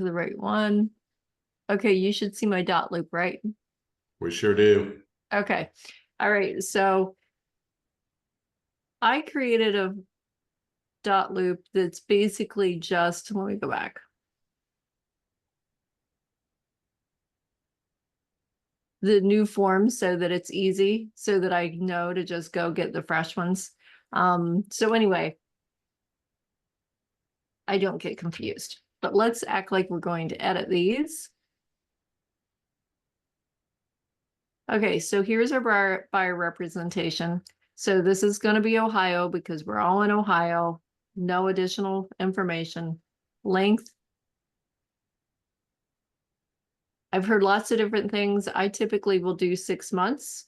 the right one. Okay, you should see my dot loop, right? We sure do. Okay. All right. So I created a dot loop that's basically just, let me go back. The new forms so that it's easy, so that I know to just go get the fresh ones. So anyway, I don't get confused, but let's act like we're going to edit these. Okay, so here's our buyer representation. So this is going to be Ohio because we're all in Ohio. No additional information. Length. I've heard lots of different things. I typically will do 6 months,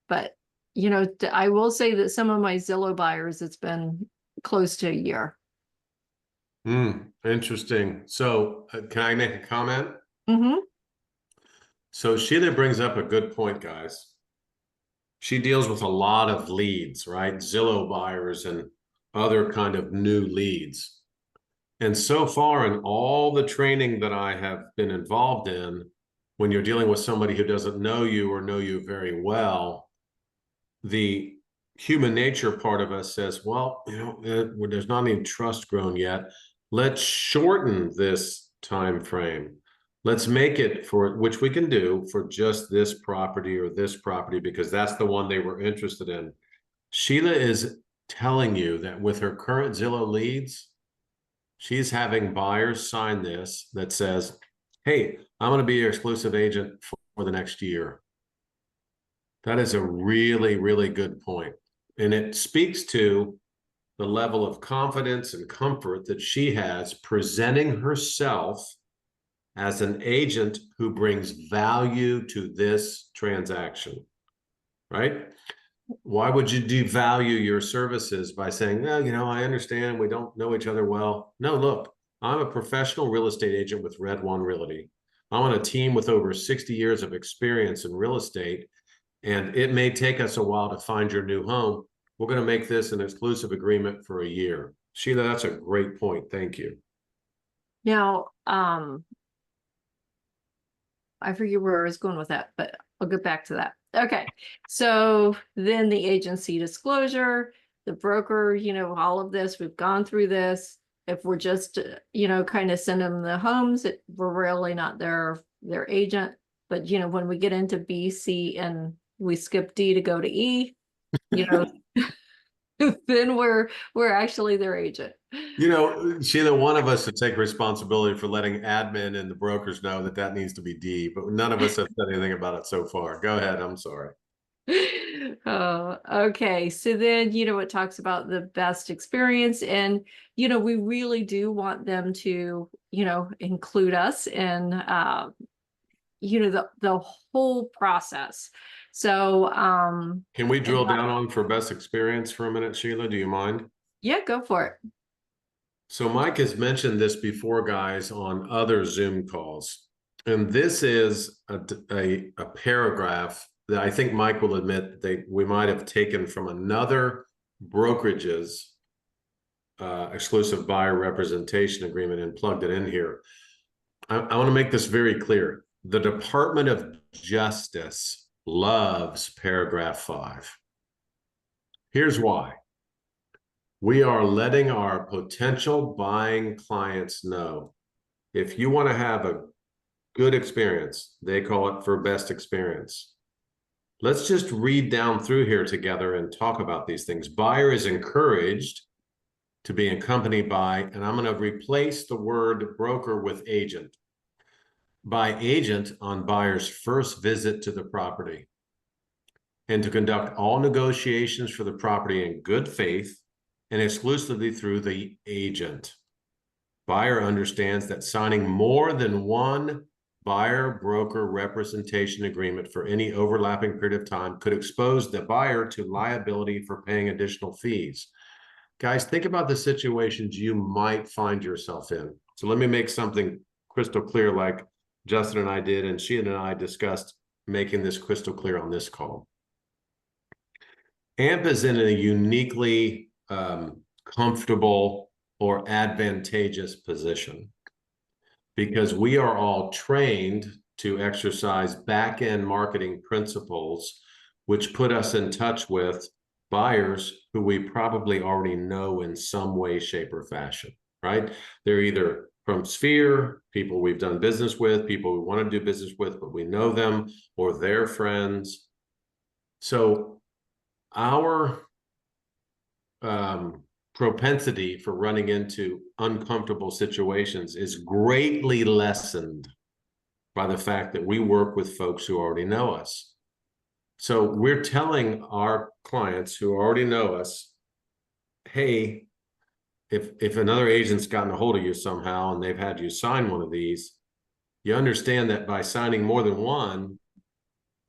but you know, I will say that some of my Zillow buyers, it's been close to a year. Interesting. So can I make a comment? Mm-hmm. So Sheila brings up a good point, guys. She deals with a lot of leads, right? Zillow buyers and other kind of new leads. And so far in all the training that I have been involved in, when you're dealing with somebody who doesn't know you or know you very well, the human nature part of us says, well, you know, there's not any trust grown yet. Let's shorten this time frame. Let's make it for, which we can do for just this property or this property, because that's the one they were interested in. Sheila is telling you that with her current Zillow leads, she's having buyers sign this that says, hey, I'm going to be your exclusive agent for the next year. That is a really, really good point. And it speaks to the level of confidence and comfort that she has presenting herself as an agent who brings value to this transaction, right? Why would you devalue your services by saying, well, you know, I understand we don't know each other well. No, look, I'm a professional real estate agent with Red One Realty. I'm on a team with over 60 years of experience in real estate, and it may take us a while to find your new home. We're going to make this an exclusive agreement for a year. Sheila, that's a great point. Thank you. Now, I forget where I was going with that, but I'll get back to that. Okay, so then the agency disclosure, the broker, you know, all of this, we've gone through this. If we're just, you know, kind of send them the homes, we're really not their agent. But, you know, when we get into B, C, and we skip D to go to E, you know, then we're actually their agent. You know, Sheila, one of us should take responsibility for letting admin and the brokers know that that needs to be D, but none of us have said anything about it so far. Go ahead. I'm sorry. Oh, okay. So then, you know, it talks about the best experience, and, you know, we really do want them to, you know, include us in, you know, the whole process. So, can we drill down on for best experience for a minute, Sheila? Do you mind? Yeah, go for it. So Mike has mentioned this before, guys, on other Zoom calls. And this is a paragraph that I think Mike will admit that we might have taken from another brokerage's exclusive buyer representation agreement and plugged it in here. I want to make this very clear. The Department of Justice loves paragraph 5. Here's why. We are letting our potential buying clients know, if you want to have a good experience, they call it for best experience. Let's just read down through here together and talk about these things. Buyer is encouraged to be accompanied by, and I'm going to replace the word broker with agent. By agent on buyer's first visit to the property, and to conduct all negotiations for the property in good faith and exclusively through the agent. Buyer understands that signing more than one buyer broker representation agreement for any overlapping period of time could expose the buyer to liability for paying additional fees. Guys, think about the situations you might find yourself in. So let me make something crystal clear, like Justin and I did, and Sheila and I discussed making this crystal clear on this call. AMP is in a uniquely comfortable or advantageous position. because we are all trained to exercise back-end marketing principles, which put us in touch with buyers who we probably already know in some way, shape, or fashion, right? They're either from Sphere, people we've done business with, people we want to do business with, but we know them, or their friends. So our propensity for running into uncomfortable situations is greatly lessened by the fact that we work with folks who already know us. So we're telling our clients who already know us, hey, if another agent's gotten a hold of you somehow and they've had you sign one of these, you understand that by signing more than one,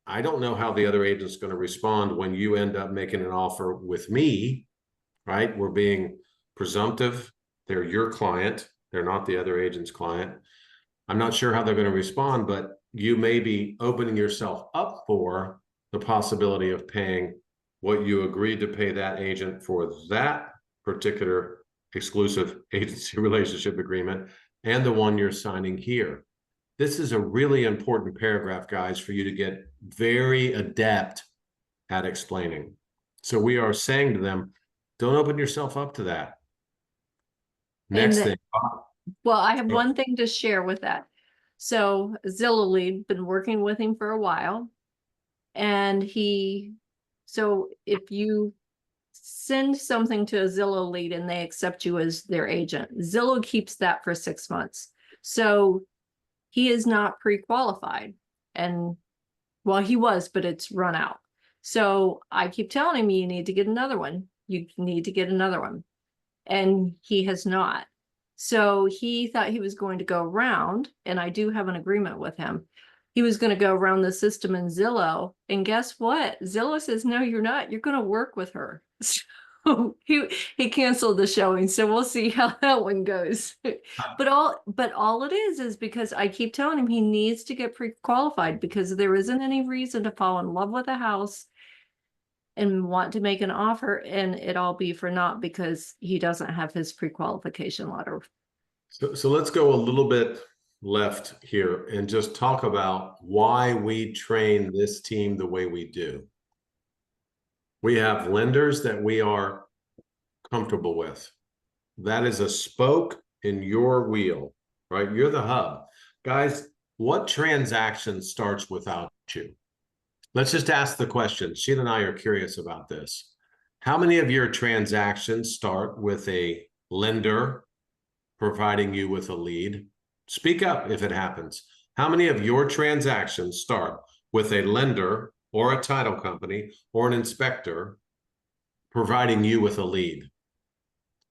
I don't know how the other agent's going to respond when you end up making an offer with me, right? We're being presumptive. They're your client. They're not the other agent's client. I'm not sure how they're going to respond, but you may be opening yourself up for the possibility of paying what you agreed to pay that agent for that particular exclusive agency relationship agreement and the one you're signing here. This is a really important paragraph, guys, for you to get very adept at explaining. So we are saying to them, don't open yourself up to that. Next thing. Well, I have one thing to share with that. So Zillow lead, been working with him for a while. And so if you send something to a Zillow lead and they accept you as their agent, Zillow keeps that for 6 months. So he is not pre-qualified. And well, he was, but it's run out. So I keep telling him, you need to get another one. You need to get another one. And he has not. So he thought he was going to go around, and I do have an agreement with him. He was going to go around the system in Zillow. And guess what? Zillow says, no, you're not. You're going to work with her. So he canceled the showing. So we'll see how that one goes. But all it is because I keep telling him he needs to get pre-qualified, because there isn't any reason to fall in love with a house and want to make an offer and it all be for naught because he doesn't have his pre-qualification letter. So let's go a little bit left here and just talk about why we train this team the way we do. We have lenders that we are comfortable with. That is a spoke in your wheel, right? You're the hub. Guys, what transaction starts without you? Let's just ask the question. Sheila and I are curious about this. How many of your transactions start with a lender providing you with a lead? Speak up if it happens. How many of your transactions start with a lender or a title company or an inspector providing you with a lead?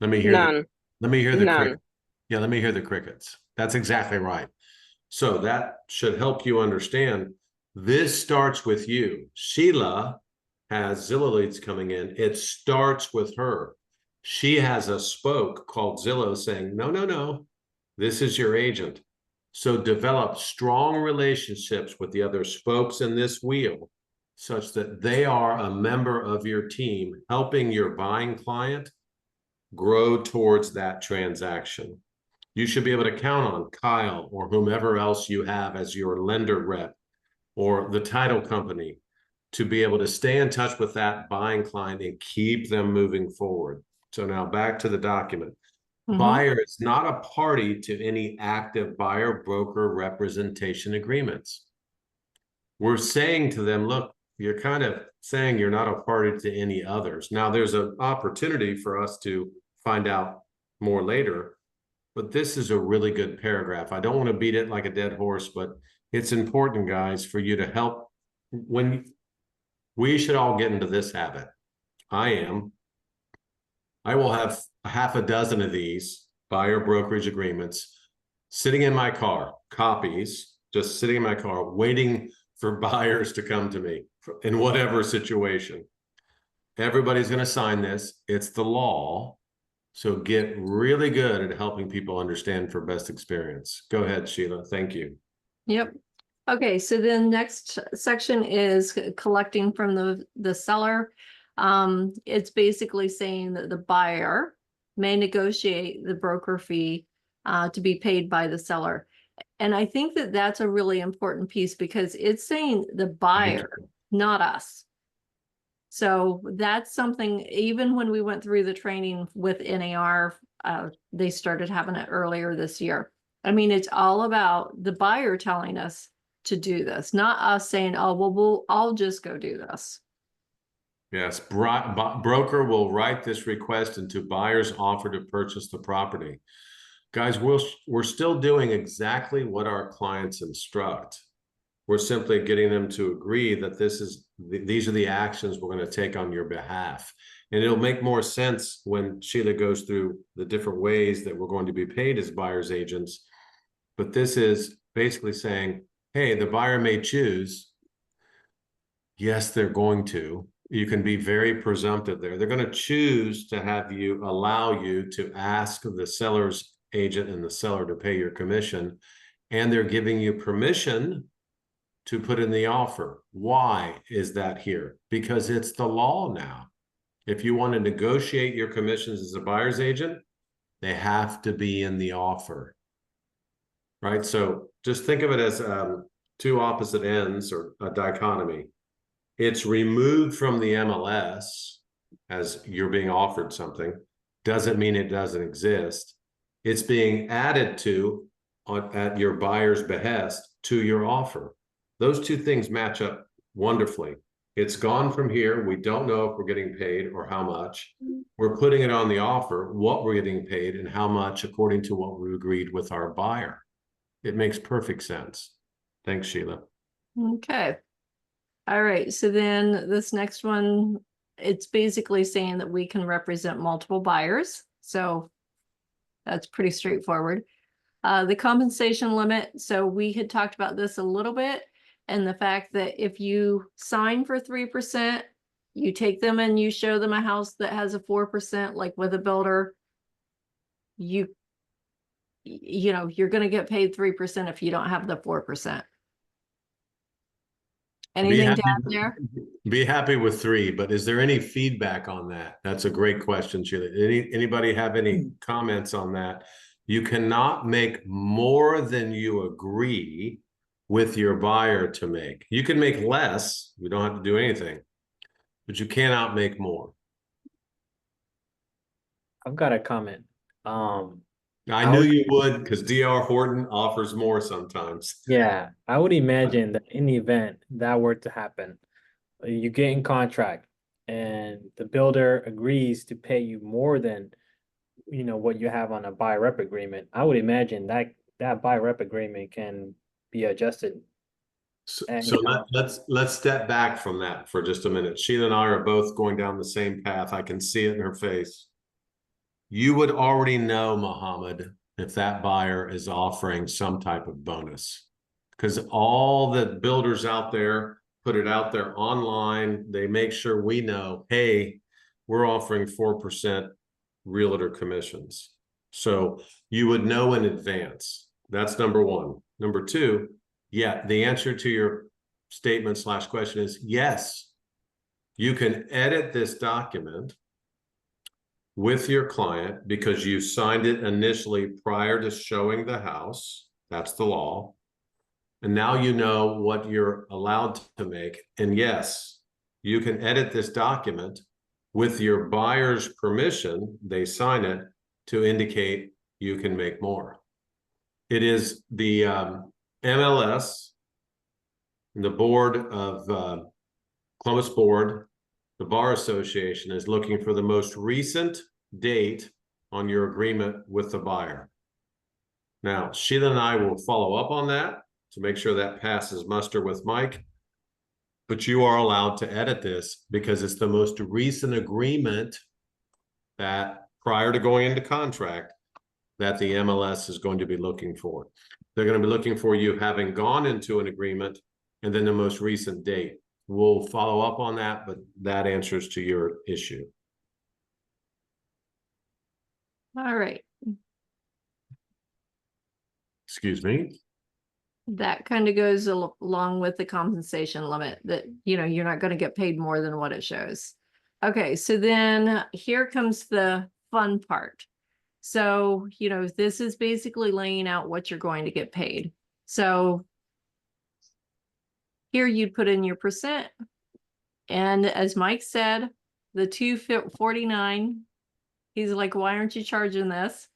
Let me hear None. Let me hear the None. crickets. Yeah, let me hear the crickets. That's exactly right. So that should help you understand. This starts with you. Sheila has Zillow leads coming in. It starts with her. She has a spoke called Zillow saying, no, no, no, this is your agent. So develop strong relationships with the other spokes in this wheel such that they are a member of your team, helping your buying client grow towards that transaction. You should be able to count on Kyle or whomever else you have as your lender rep or the title company to be able to stay in touch with that buying client and keep them moving forward. So now back to the document. Buyer is not a party to any active buyer broker representation agreements. We're saying to them, look, you're kind of saying you're not a party to any others. Now there's an opportunity for us to find out more later, but this is a really good paragraph. I don't want to beat it like a dead horse, but it's important, guys, for you to help. When we should all get into this habit. I will have a half a dozen of these buyer brokerage agreements sitting in my car, copies, just sitting in my car, waiting for buyers to come to me in whatever situation. Everybody's going to sign this. It's the law. So get really good at helping people understand for best experience. Go ahead, Sheila. Thank you. Yep. Okay, so then next section is collecting from the seller. It's basically saying that the buyer may negotiate the broker fee to be paid by the seller. And I think that that's a really important piece because it's saying the buyer, not us. So that's something, even when we went through the training with NAR, they started having it earlier this year. I mean, it's all about the buyer telling us to do this, not us saying, oh, well, I'll just go do this. Yes, broker will write this request into buyer's offer to purchase the property. Guys, we're still doing exactly what our clients instruct. We're simply getting them to agree that these are the actions we're going to take on your behalf. And it'll make more sense when Sheila goes through the different ways that we're going to be paid as buyer's agents. But this is basically saying, hey, the buyer may choose. Yes, they're going to. You can be very presumptive there. They're going to choose to have you allow you to ask the seller's agent and the seller to pay your commission. And they're giving you permission to put in the offer. Why is that here? Because it's the law now. If you want to negotiate your commissions as a buyer's agent, they have to be in the offer, right? So just think of it as two opposite ends or a dichotomy. It's removed from the MLS as you're being offered something. Doesn't mean it doesn't exist. It's being added to at your buyer's behest to your offer. Those two things match up wonderfully. It's gone from here. We don't know if we're getting paid or how much. We're putting it on the offer, what we're getting paid and how much according to what we agreed with our buyer. It makes perfect sense. Thanks, Sheila. Okay. All right. So then this next one, it's basically saying that we can represent multiple buyers. So that's pretty straightforward. The compensation limit. So we had talked about this a little bit. And the fact that if you sign for 3%, you take them and you show them a house that has a 4%, like with a builder, you know, you're going to get paid 3% if you don't have the 4%. Anything to add there? Be happy with 3, but is there any feedback on that? That's a great question, Sheila. Anybody have any comments on that? You cannot make more than you agree with your buyer to make. You can make less. You don't have to do anything, but you cannot make more. I've got a comment. I knew you would because DR Horton offers more sometimes. Yeah, I would imagine that in the event that were to happen, you get in contract and the builder agrees to pay you more than what you have on a buy rep agreement. I would imagine that buy rep agreement can be adjusted. So let's step back from that for just a minute. Sheila and I are both going down the same path. I can see it in her face. You would already know, Muhammad, if that buyer is offering some type of bonus, because all the builders out there put it out there online. They make sure we know, hey, we're offering 4% realtor commissions. So you would know in advance. That's number one. Number two, yeah, the answer to your statement / question is yes. You can edit this document with your client because you signed it initially prior to showing the house. That's the law. And now you know what you're allowed to make. And yes, you can edit this document with your buyer's permission. They sign it to indicate you can make more. It is the MLS, the board of Columbus Board, the Bar Association is looking for the most recent date on your agreement with the buyer. Now, Sheila and I will follow up on that to make sure that passes muster with Mike. But you are allowed to edit this because it's the most recent agreement that prior to going into contract that the MLS is going to be looking for. They're going to be looking for you having gone into an agreement and then the most recent date. We'll follow up on that, but that answers to your issue. All right. Excuse me. That kind of goes along with the compensation limit that, you're not going to get paid more than what it shows. Okay, so then here comes the fun part. So, this is basically laying out what you're going to get paid. So here you'd put in your percent. And as Mike said, the 249, he's like, why aren't you charging this?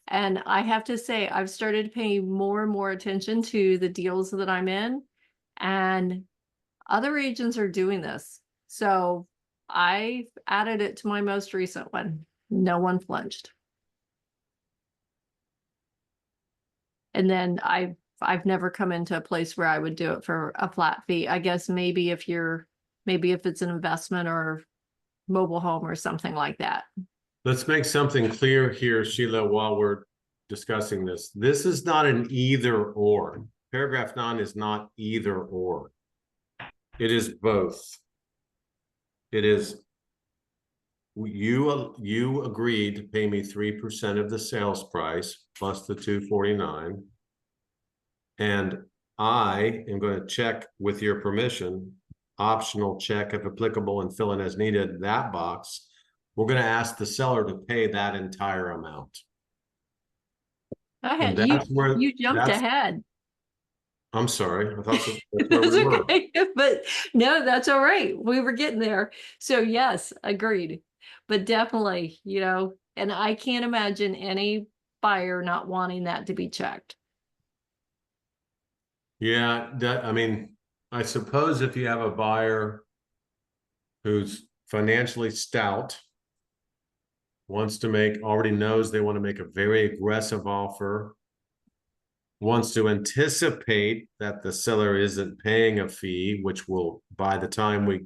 And I have to say, I've started paying more and more attention to the deals that I'm in, and other agents are doing this. So I added it to my most recent one. No one flinched. And then I've never come into a place where I would do it for a flat fee. I guess maybe if it's an investment or mobile home or something like that. Let's make something clear here, Sheila, while we're discussing this. This is not an either or. Paragraph 9 is not either or. It is both. It is, you agreed to pay me 3% of the sales price plus the 249. And I am going to check with your permission, optional check if applicable and fill in as needed, that box. We're going to ask the seller to pay that entire amount. Ahead. That's where You jumped ahead. I'm sorry. I thought that's where That's we were. okay. But no, that's all right. We were getting there. So yes, agreed. But definitely, and I can't imagine any buyer not wanting that to be checked. Yeah, I mean, I suppose if you have a buyer who's financially stout, already knows they want to make a very aggressive offer, wants to anticipate that the seller isn't paying a fee, which will, by the time we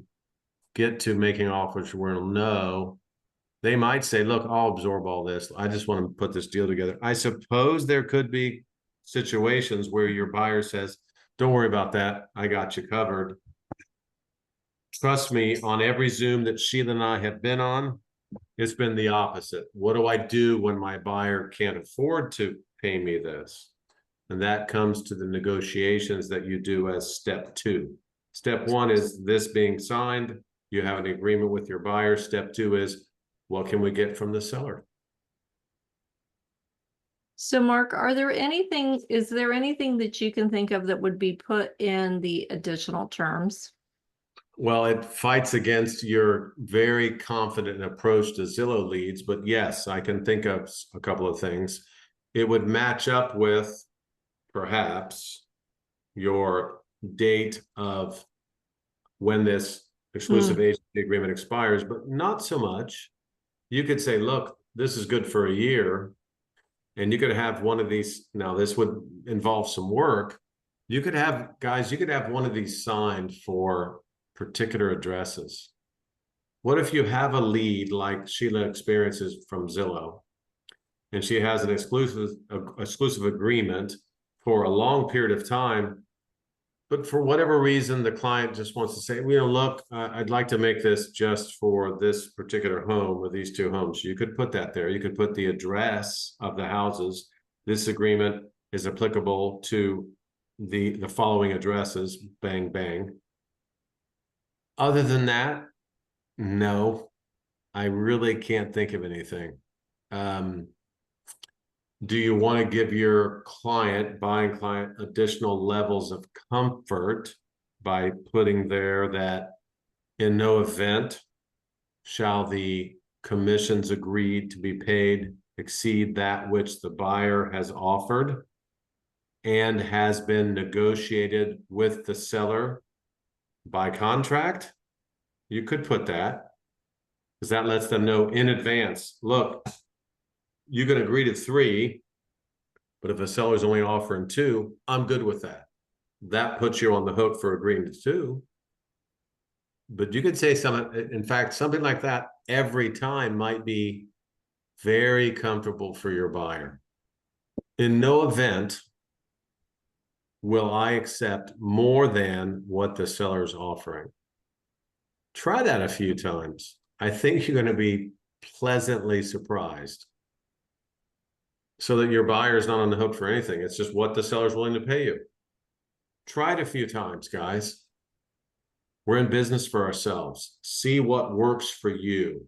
get to making offers, we'll know. They might say, look, I'll absorb all this. I just want to put this deal together. I suppose there could be situations where your buyer says, don't worry about that. I got you covered. Trust me, on every Zoom that Sheila and I have been on, it's been the opposite. What do I do when my buyer can't afford to pay me this? And that comes to the negotiations that you do as step 2. Step 1 is this being signed. You have an agreement with your buyer. Step 2 is, what can we get from the seller? So Mark, is there anything that you can think of that would be put in the additional terms? Well, it fights against your very confident approach to Zillow leads, but yes, I can think of a couple of things. It would match up with perhaps your date of when this exclusive agency agreement expires, but not so much. You could say, look, this is good for a year. And you could have one of these. Now, this would involve some work. You could have one of these signed for particular addresses. What if you have a lead like Sheila experiences from Zillow, and she has an exclusive agreement for a long period of time, but for whatever reason, the client just wants to say, look, I'd like to make this just for this particular home or these 2 homes. You could put that there. You could put the address of the houses. This agreement is applicable to the following addresses, bang, bang. Other than that, no, I really can't think of anything. Do you want to give your buying client, additional levels of comfort by putting there that in no event shall the commissions agreed to be paid exceed that which the buyer has offered and has been negotiated with the seller by contract? You could put that, because that lets them know in advance, look, you can agree to 3, but if a seller's only offering 2, I'm good with that. That puts you on the hook for agreeing to 2. But you could say something like that every time might be very comfortable for your buyer. In no event will I accept more than what the seller's offering. Try that a few times. I think you're going to be pleasantly surprised, so that your buyer is not on the hook for anything. It's just what the seller's willing to pay you. Try it a few times, guys. We're in business for ourselves. See what works for you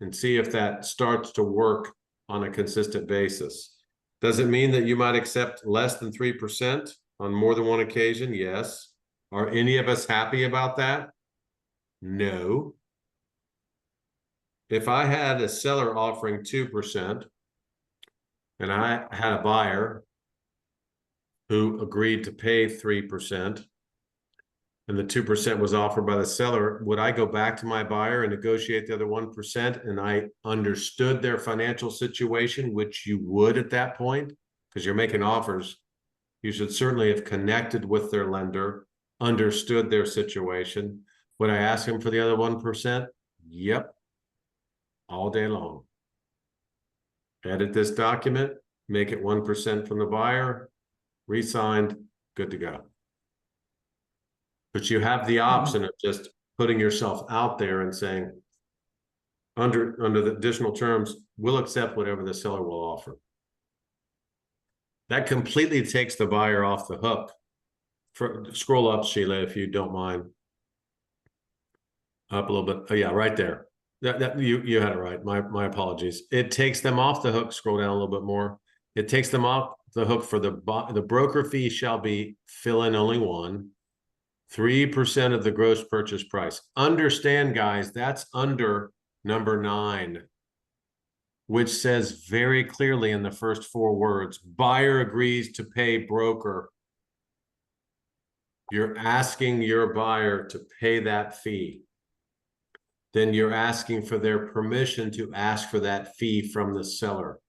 and see if that starts to work on a consistent basis. Does it mean that you might accept less than 3% on more than one occasion? Yes. Are any of us happy about that? No. If I had a seller offering 2% and I had a buyer who agreed to pay 3%, and the 2% was offered by the seller, would I go back to my buyer and negotiate the other 1%? And I understood their financial situation, which you would at that point, because you're making offers. You should certainly have connected with their lender, understood their situation. Would I ask him for the other 1%? Yep. All day long. Edit this document, make it 1% from the buyer, re-signed, good to go. But you have the option of just putting yourself out there and saying, under the additional terms, we'll accept whatever the seller will offer. That completely takes the buyer off the hook. Scroll up, Sheila, if you don't mind. Up a little bit. Oh, yeah, right there. You had it right. My apologies. It takes them off the hook. Scroll down a little bit more. It takes them off the hook for the broker fee shall be fill in only one. 3% of the gross purchase price. Understand, guys, that's under number 9, which says very clearly in the first 4 words, buyer agrees to pay broker. You're asking your buyer to pay that fee. Then you're asking for their permission to ask for that fee from the seller.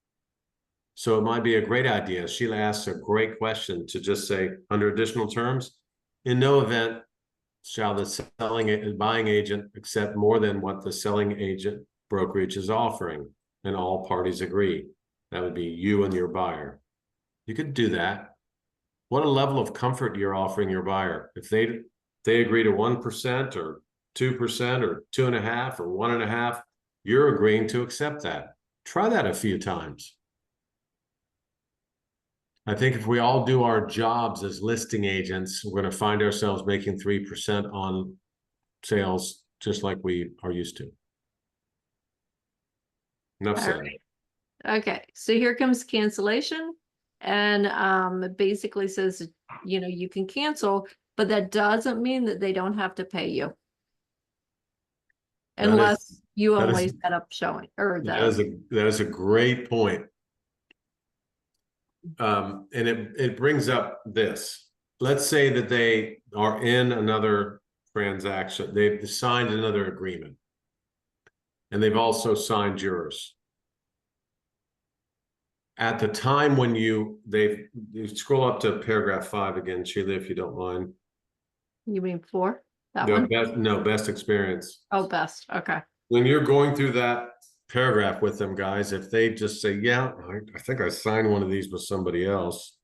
So it might be a great idea. Sheila asks a great question to just say, under additional terms, in no event shall the selling and buying agent accept more than what the selling agent brokerage is offering, and all parties agree. That would be you and your buyer. You could do that. What a level of comfort you're offering your buyer. If they agree to 1% or 2% or 2.5% or 1.5%, you're agreeing to accept that. Try that a few times. I think if we all do our jobs as listing agents, we're going to find ourselves making 3% on sales, just like we are used to. Enough said. Right. Okay, so here comes cancellation, and it basically says, you can cancel, but that doesn't mean that they don't have to pay you. Unless you only set up showing or that is a great point. And it brings up this. Let's say that they are in another transaction. They've signed another agreement. And they've also signed yours. At the time when you scroll up to paragraph 5 again, Sheila, if you don't mind. You mean 4? That one? Best experience. Oh, best. Okay. When you're going through that paragraph with them, guys, if they just say, yeah, I think I signed one of these with somebody else.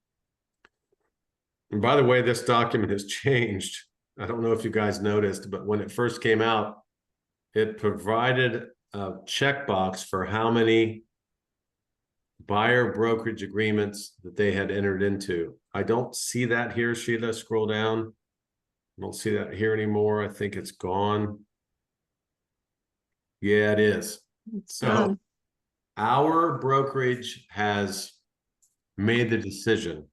And by the way, this document has changed. I don't know if you guys noticed, but when it first came out, it provided a checkbox for how many buyer brokerage agreements that they had entered into. I don't see that here, Sheila. Scroll down. I don't see that here anymore. I think it's gone. Yeah, it is. So our brokerage has made the decision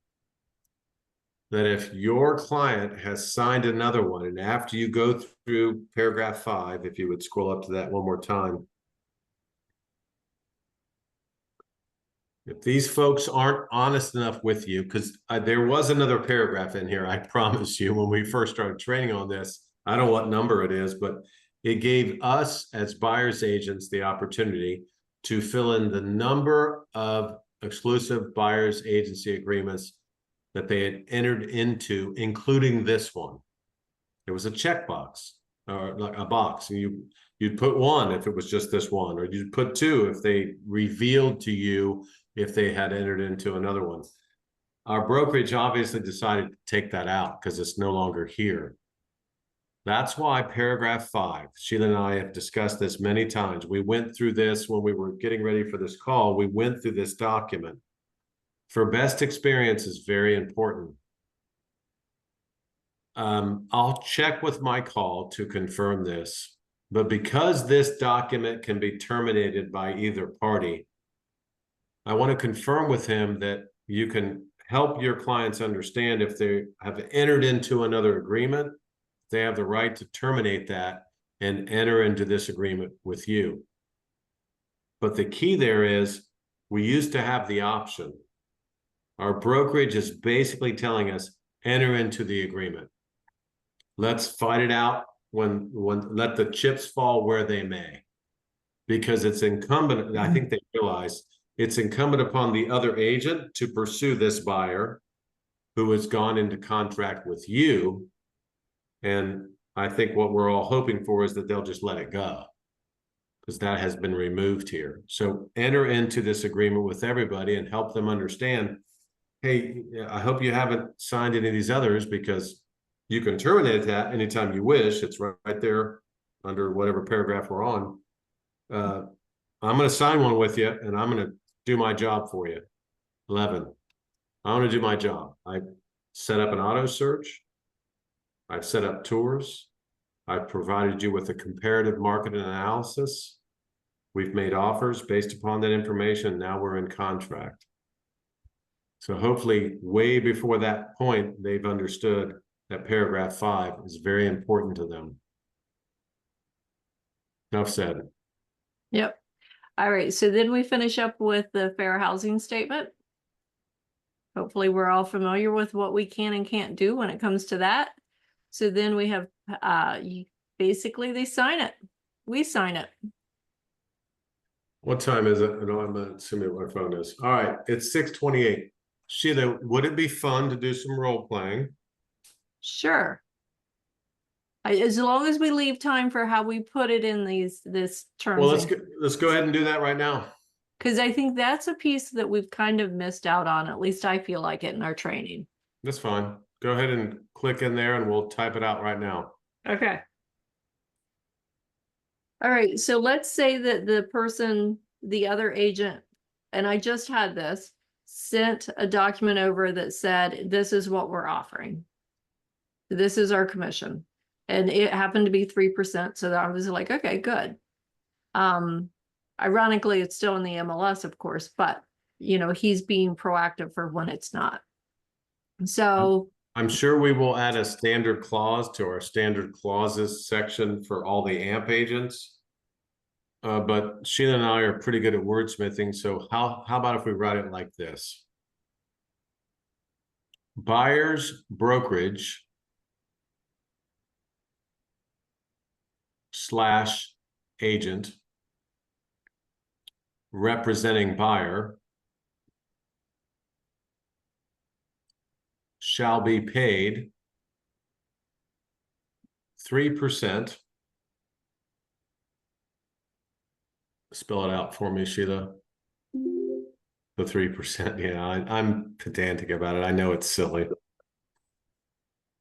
that if your client has signed another one, and after you go through paragraph 5, if you would scroll up to that one more time, if these folks aren't honest enough with you, because there was another paragraph in here, I promise you, when we first started training on this, I don't know what number it is, but it gave us as buyer's agents the opportunity to fill in the number of exclusive buyer's agency agreements that they had entered into, including this one. It was a checkbox or like a box, and you'd put 1 if it was just this one, or you'd put 2 if they revealed to you if they had entered into another one. Our brokerage obviously decided to take that out because it's no longer here. That's why paragraph 5, Sheila and I have discussed this many times. We went through this when we were getting ready for this call. We went through this document. For best experience is very important. I'll check with my call to confirm this, but because this document can be terminated by either party, I want to confirm with him that you can help your clients understand if they have entered into another agreement, they have the right to terminate that and enter into this agreement with you. But the key there is we used to have the option. Our brokerage is basically telling us, enter into the agreement. Let's fight it out when let the chips fall where they may. Because it's incumbent, I think they realize it's incumbent upon the other agent to pursue this buyer who has gone into contract with you. And I think what we're all hoping for is that they'll just let it go, because that has been removed here. So enter into this agreement with everybody and help them understand, hey, I hope you haven't signed any of these others, because you can terminate that anytime you wish. It's right there under whatever paragraph we're on. I'm going to sign one with you, and I'm going to do my job for you. 11, I'm going to do my job. I set up an auto search. I've set up tours. I've provided you with a comparative market analysis. We've made offers based upon that information. Now we're in contract. So hopefully way before that point, they've understood that paragraph 5 is very important to them. Enough said. Yep. All right. So then we finish up with the fair housing statement. Hopefully we're all familiar with what we can and can't do when it comes to that. So then we have, basically they sign it. We sign it. What time is it? I know I'm assuming what my phone is. All right. It's 6:28. Sheila, would it be fun to do some role playing? Sure. As long as we leave time for how we put it in this terms. Well, let's go ahead and do that right now. Because I think that's a piece that we've kind of missed out on. At least I feel like it in our training. That's fine. Go ahead and click in there and we'll type it out right now. Okay. All right. So let's say that the person, the other agent, and I just had this, sent a document over that said, this is what we're offering. This is our commission. And it happened to be 3%. So I was like, okay, good. Ironically, it's still in the MLS, of course, but you know, he's being proactive for when it's not. So I'm sure we will add a standard clause to our standard clauses section for all the AMP agents. But Sheila and I are pretty good at wordsmithing. So how about if we write it like this? Buyer's brokerage / agent representing buyer shall be paid 3%. Spell it out for me, Sheila. The 3%. Yeah, I'm pedantic about it. I know it's silly.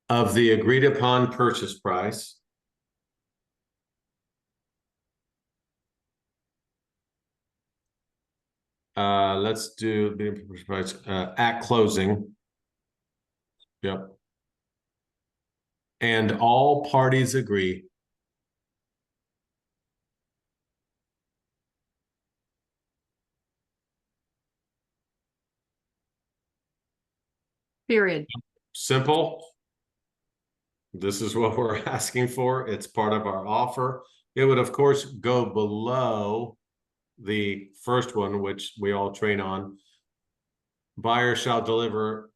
Of the agreed upon purchase price. Let's do at closing. Yep. And all parties agree. period. Simple. This is what we're asking for. It's part of our offer. It would, of course, go below the first one, which we all train on. Buyer shall deliver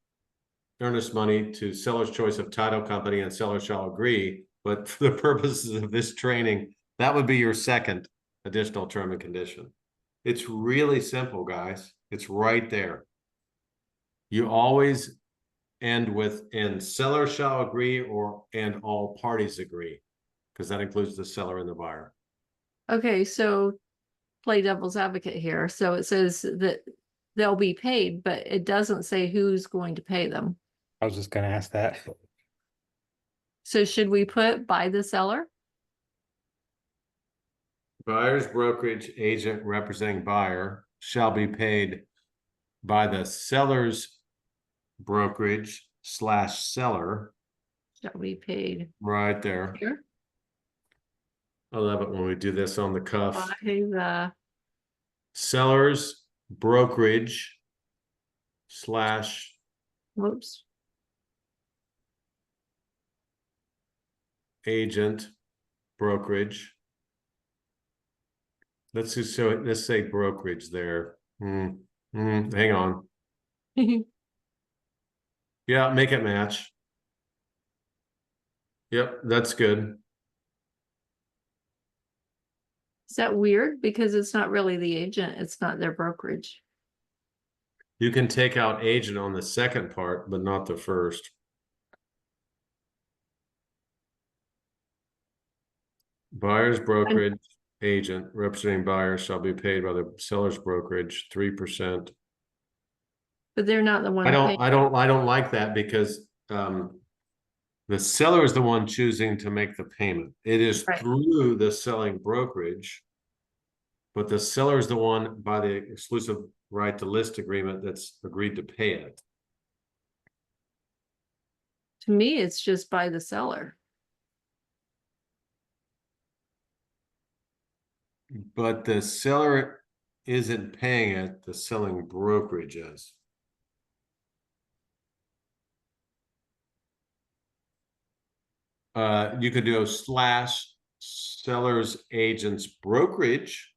earnest money to seller's choice of title company, and seller shall agree. But for the purposes of this training, that would be your second additional term and condition. It's really simple, guys. It's right there. You always end with and seller shall agree or and all parties agree, because that includes the seller and the buyer. Okay, so play devil's advocate here. So it says that they'll be paid, but it doesn't say who's going to pay them. I was just gonna ask that. So should we put by the seller? Buyer's brokerage agent representing buyer shall be paid by the seller's brokerage / seller. Shall be paid Right there. here I love it when we do this on the cuff. by the Seller's brokerage / Whoops. Agent, brokerage. Let's just show it. Let's say brokerage there. Hang on. Yeah, make it match. Yep, that's good. Is that weird? Because it's not really the agent, it's not their brokerage. You can take out agent on the second part, but not the first. Buyer's brokerage agent representing buyers shall be paid by the seller's brokerage 3%. But they're not the one. I paying. don't like that because the seller is the one choosing to make the payment. It is Right. through the selling brokerage, but the seller is the one by the exclusive right to list agreement that's agreed to pay it. To me, it's just by the seller. But the seller isn't paying it, the selling brokerage is. You could do a slash seller's agent's brokerage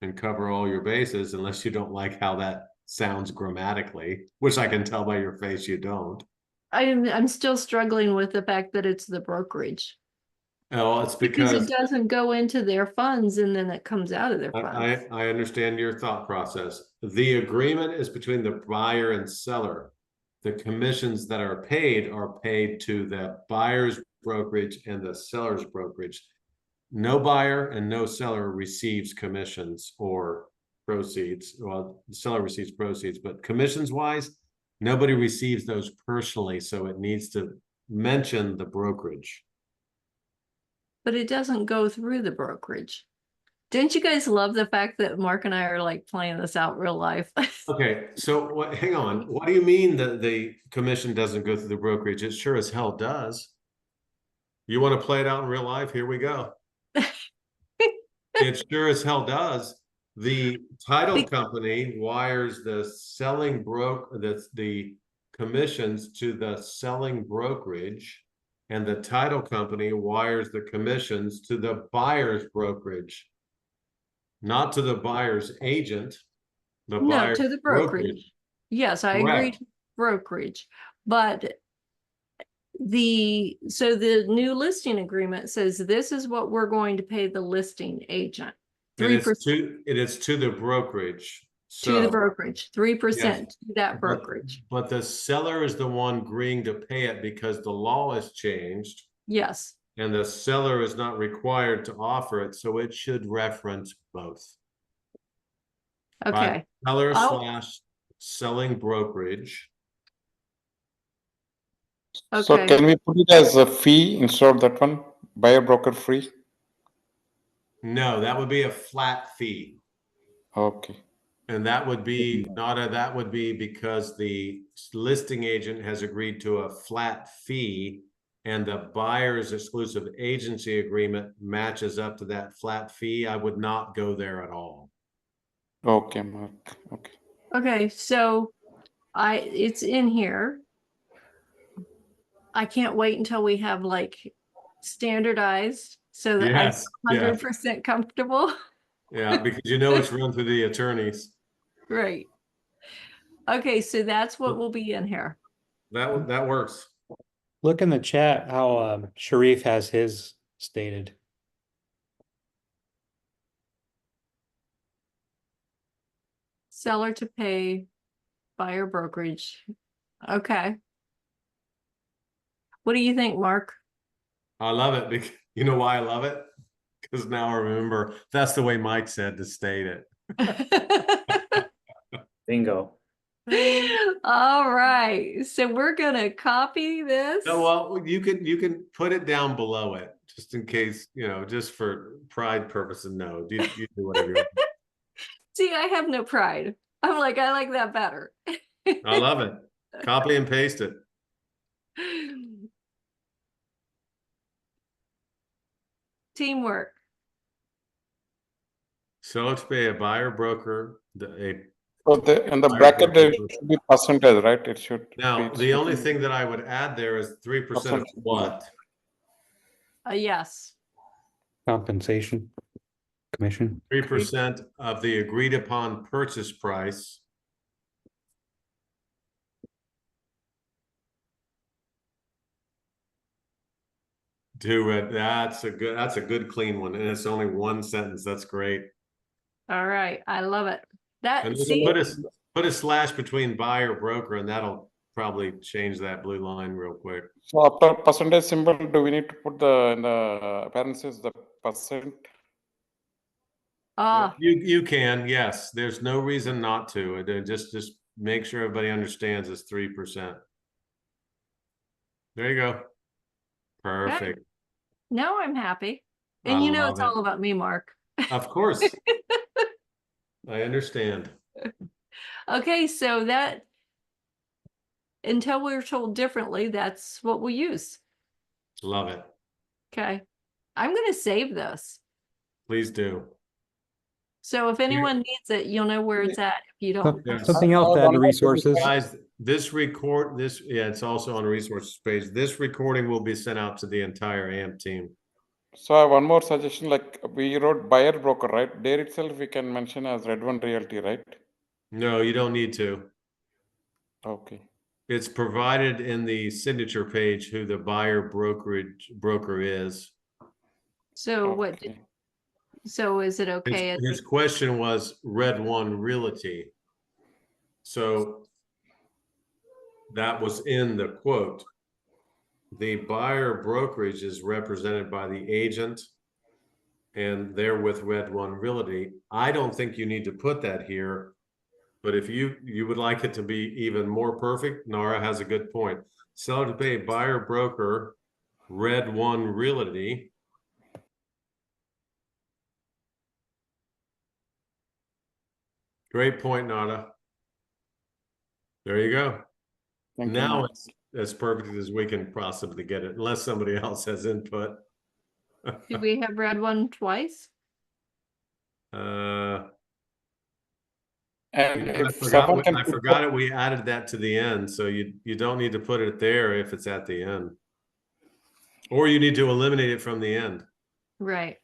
and cover all your bases, unless you don't like how that sounds grammatically, which I can tell by your face you don't. I'm still struggling with the fact that it's the brokerage. Oh, it's Because because it doesn't go into their funds and then it comes out of their funds. I understand your thought process. The agreement is between the buyer and seller. The commissions that are paid to the buyer's brokerage and the seller's brokerage. No buyer and no seller receives commissions or proceeds. Well, the seller receives proceeds, but commissions wise, nobody receives those personally. So it needs to mention the brokerage. But it doesn't go through the brokerage. Didn't you guys love the fact that Mark and I are like playing this out real life? Okay, so what, hang on. What do you mean that the commission doesn't go through the brokerage? It sure as hell does. You want to play it out in real life? Here we go. It sure as hell does. The title company wires the selling the commissions to the selling brokerage, and the title company wires the commissions to the buyer's brokerage, not to the buyer's agent. The No, buyer's to the brokerage. Yes, I agree. Correct. Brokerage, but so the new listing agreement says this is what we're going to pay the listing agent. 3% It is to the brokerage. to the So, brokerage, 3% yes, to that brokerage. but the seller is the one agreeing to pay it because the law has changed Yes. and the seller is not required to offer it. So it should reference both. Okay. Seller Oh, / selling brokerage. So okay. can we put it as a fee instead of that one, buyer broker free? No, that would be a flat fee. Okay. And that would be that would be because the listing agent has agreed to a flat fee and the buyer's exclusive agency agreement matches up to that flat fee. I would not go there at all. Okay, Mark. Okay. Okay, so it's in here. I can't wait until we have like standardized so that I'm Yes, yeah, 100% comfortable. yeah, because you know it's run through the attorneys. Right. Okay, so that's what will be in here. That works. Look in the chat how Sharif has his stated. Seller to pay, buyer brokerage. Okay. What do you think, Mark? I love it because you know why I love it? Because now I remember that's the way Mike said to state it. Bingo. All right. So we're gonna copy this. No, well, you can put it down below it just in case, just for pride purposes. No, you do whatever you want. See, I have no pride. I'm like, I like that better. I love it. Copy and paste it. Teamwork. So to pay a buyer broker, a So in the Buyer bracket, there broker. should be percentage, right? It should Now, be the only thing that I would add there is 3% of what? Yes. Compensation, commission. 3% of the agreed upon purchase price. Do it. That's a good clean one. And it's only one sentence. That's great. All right. I love it. That And see, put a slash between buyer broker, and that'll probably change that blue line real quick. So after percentage symbol, do we need to put in the parentheses the percent? You can, yes. There's no reason not to. Just make sure everybody understands it's 3%. There you go. Perfect. now I'm happy. I And you know love it's it. all about me, Mark. Of course. I understand. Okay, so that until we're told differently, that's what we use. Love it. Okay. I'm going to save this. Please do. So if anyone needs it, you'll know where it's at. If you don't, Yes. Something else to add to resources. Guys, it's also on the resources page. This recording will be sent out to the entire AMP team. So I have one more suggestion, like we wrote buyer broker, right? There itself we can mention as Red One Realty, right? No, you don't need to. Okay. It's provided in the signature page who the buyer broker is. so what, Okay. so is it okay? His question was Red One Realty. So that was in the quote. The buyer brokerage is represented by the agent, and they're with Red One Realty. I don't think you need to put that here, but if you would like it to be even more perfect, Nara has a good point. Seller to pay buyer broker, Red One Realty. Great point, Nara. There you go. Thank you, Now Mark. it's as perfect as we can possibly get it, unless somebody else has input. Do we have read one twice? And I if someone can forgot it. We added that to the end, so you don't need to put it there if it's at the end, or you need to eliminate it from the end. Right.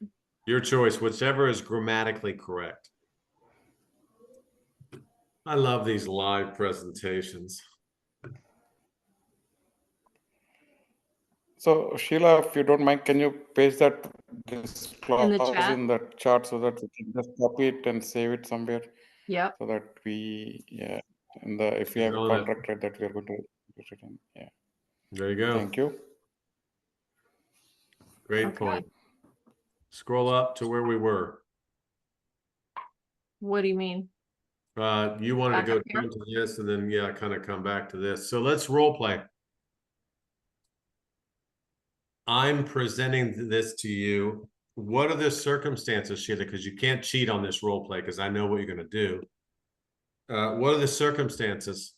Your choice, whichever is grammatically correct. I love these live presentations. So Sheila, if you don't mind, can you paste this clause chat? in the chart so that we can just copy it and save it somewhere, Yep. so that we if we have a contract right, that we are going to use it in. Yeah. There you go. Thank you. Great point. Scroll up to where we were. What do you mean? You wanted Back to go up here? down to this and then kind of come back to this. So let's role play. I'm presenting this to you. What are the circumstances, Sheila? Because you can't cheat on this role play because I know what you're going to do. What are the circumstances?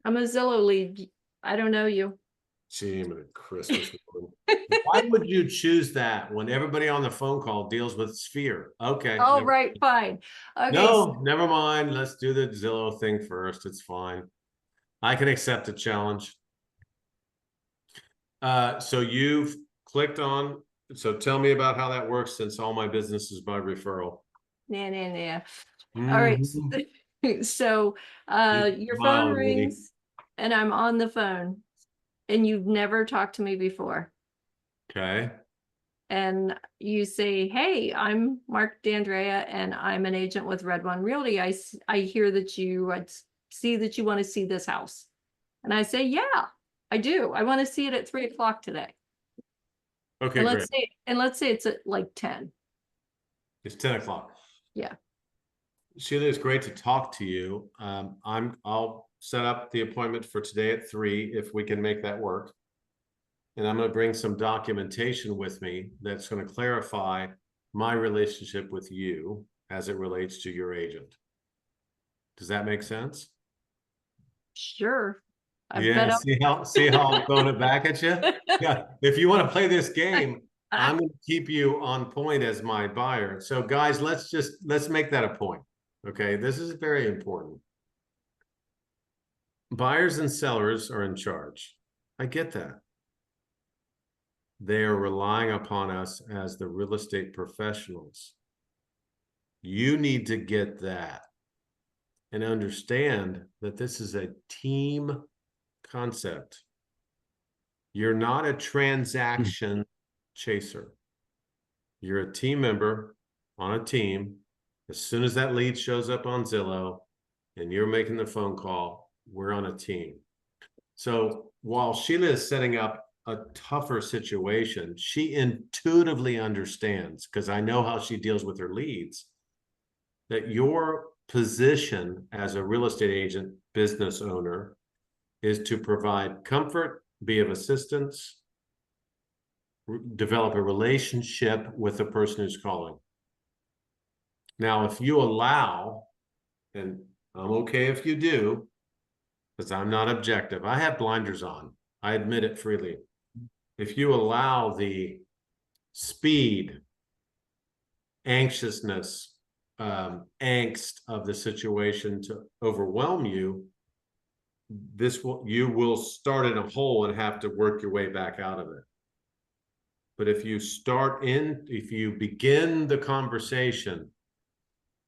I'm a Zillow lead. I don't know you. Gee, Christmas. Why would you choose that when everybody on the phone call deals with Sphere? Okay. Oh, right, fine. Okay. No, never mind. Let's do the Zillow thing first. It's fine. I can accept a challenge. So you've clicked on, so tell me about how that works, since all my business is by referral. Nah. All right. So your phone rings and I'm on the phone and you've never talked to me before. Okay. And you say, hey, I'm Mark D'Andrea and I'm an agent with Red One Realty. I hear that I see that you want to see this house. And I say, yeah, I do. I want to see it at 3 o'clock today. Okay, and great. Let's say it's at like 10. It's 10 o'clock. Yeah. Sheila, it's great to talk to you. I'll set up the appointment for today at 3 if we can make that work. And I'm going to bring some documentation with me that's going to clarify my relationship with you as it relates to your agent. Does that make sense? Sure. Yeah, see how I'm throwing it back at you? Yeah, if you want to play this game, I'm going to keep you on point as my buyer. So guys, let's make that a point. Okay, this is very important. buyers and sellers are in charge. I get that. They are relying upon us as the real estate professionals. You need to get that and understand that this is a team concept. You're not a transaction chaser. You're a team member on a team. As soon as that lead shows up on Zillow and you're making the phone call, we're on a team. So while Sheila is setting up a tougher situation, she intuitively understands, because I know how she deals with her leads, that your position as a real estate agent, business owner, is to provide comfort, be of assistance, develop a relationship with the person who's calling. Now, if you allow, and I'm okay if you do, because I'm not objective. I have blinders on. I admit it freely. If you allow the speed, anxiousness, angst of the situation to overwhelm you, you will start in a hole and have to work your way back out of it. But if you begin the conversation,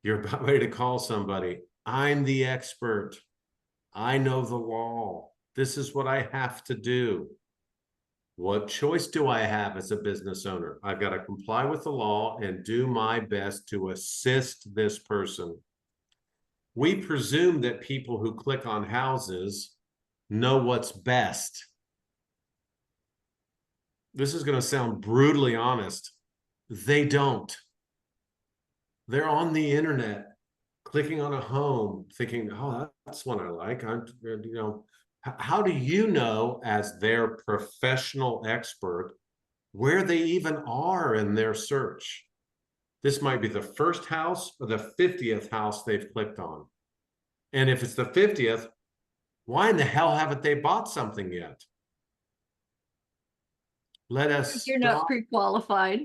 you're about ready to call somebody. I'm the expert. I know the law. This is what I have to do. What choice do I have as a business owner? I've got to comply with the law and do my best to assist this person. We presume that people who click on houses know what's best. This is going to sound brutally honest. They don't. They're on the internet, clicking on a home, thinking, oh, that's one I like. How do you know, as their professional expert, where they even are in their search? This might be the first house or the 50th house they've clicked on. And if it's the 50th, why in the hell haven't they bought something yet? Let us You're not pre-qualified.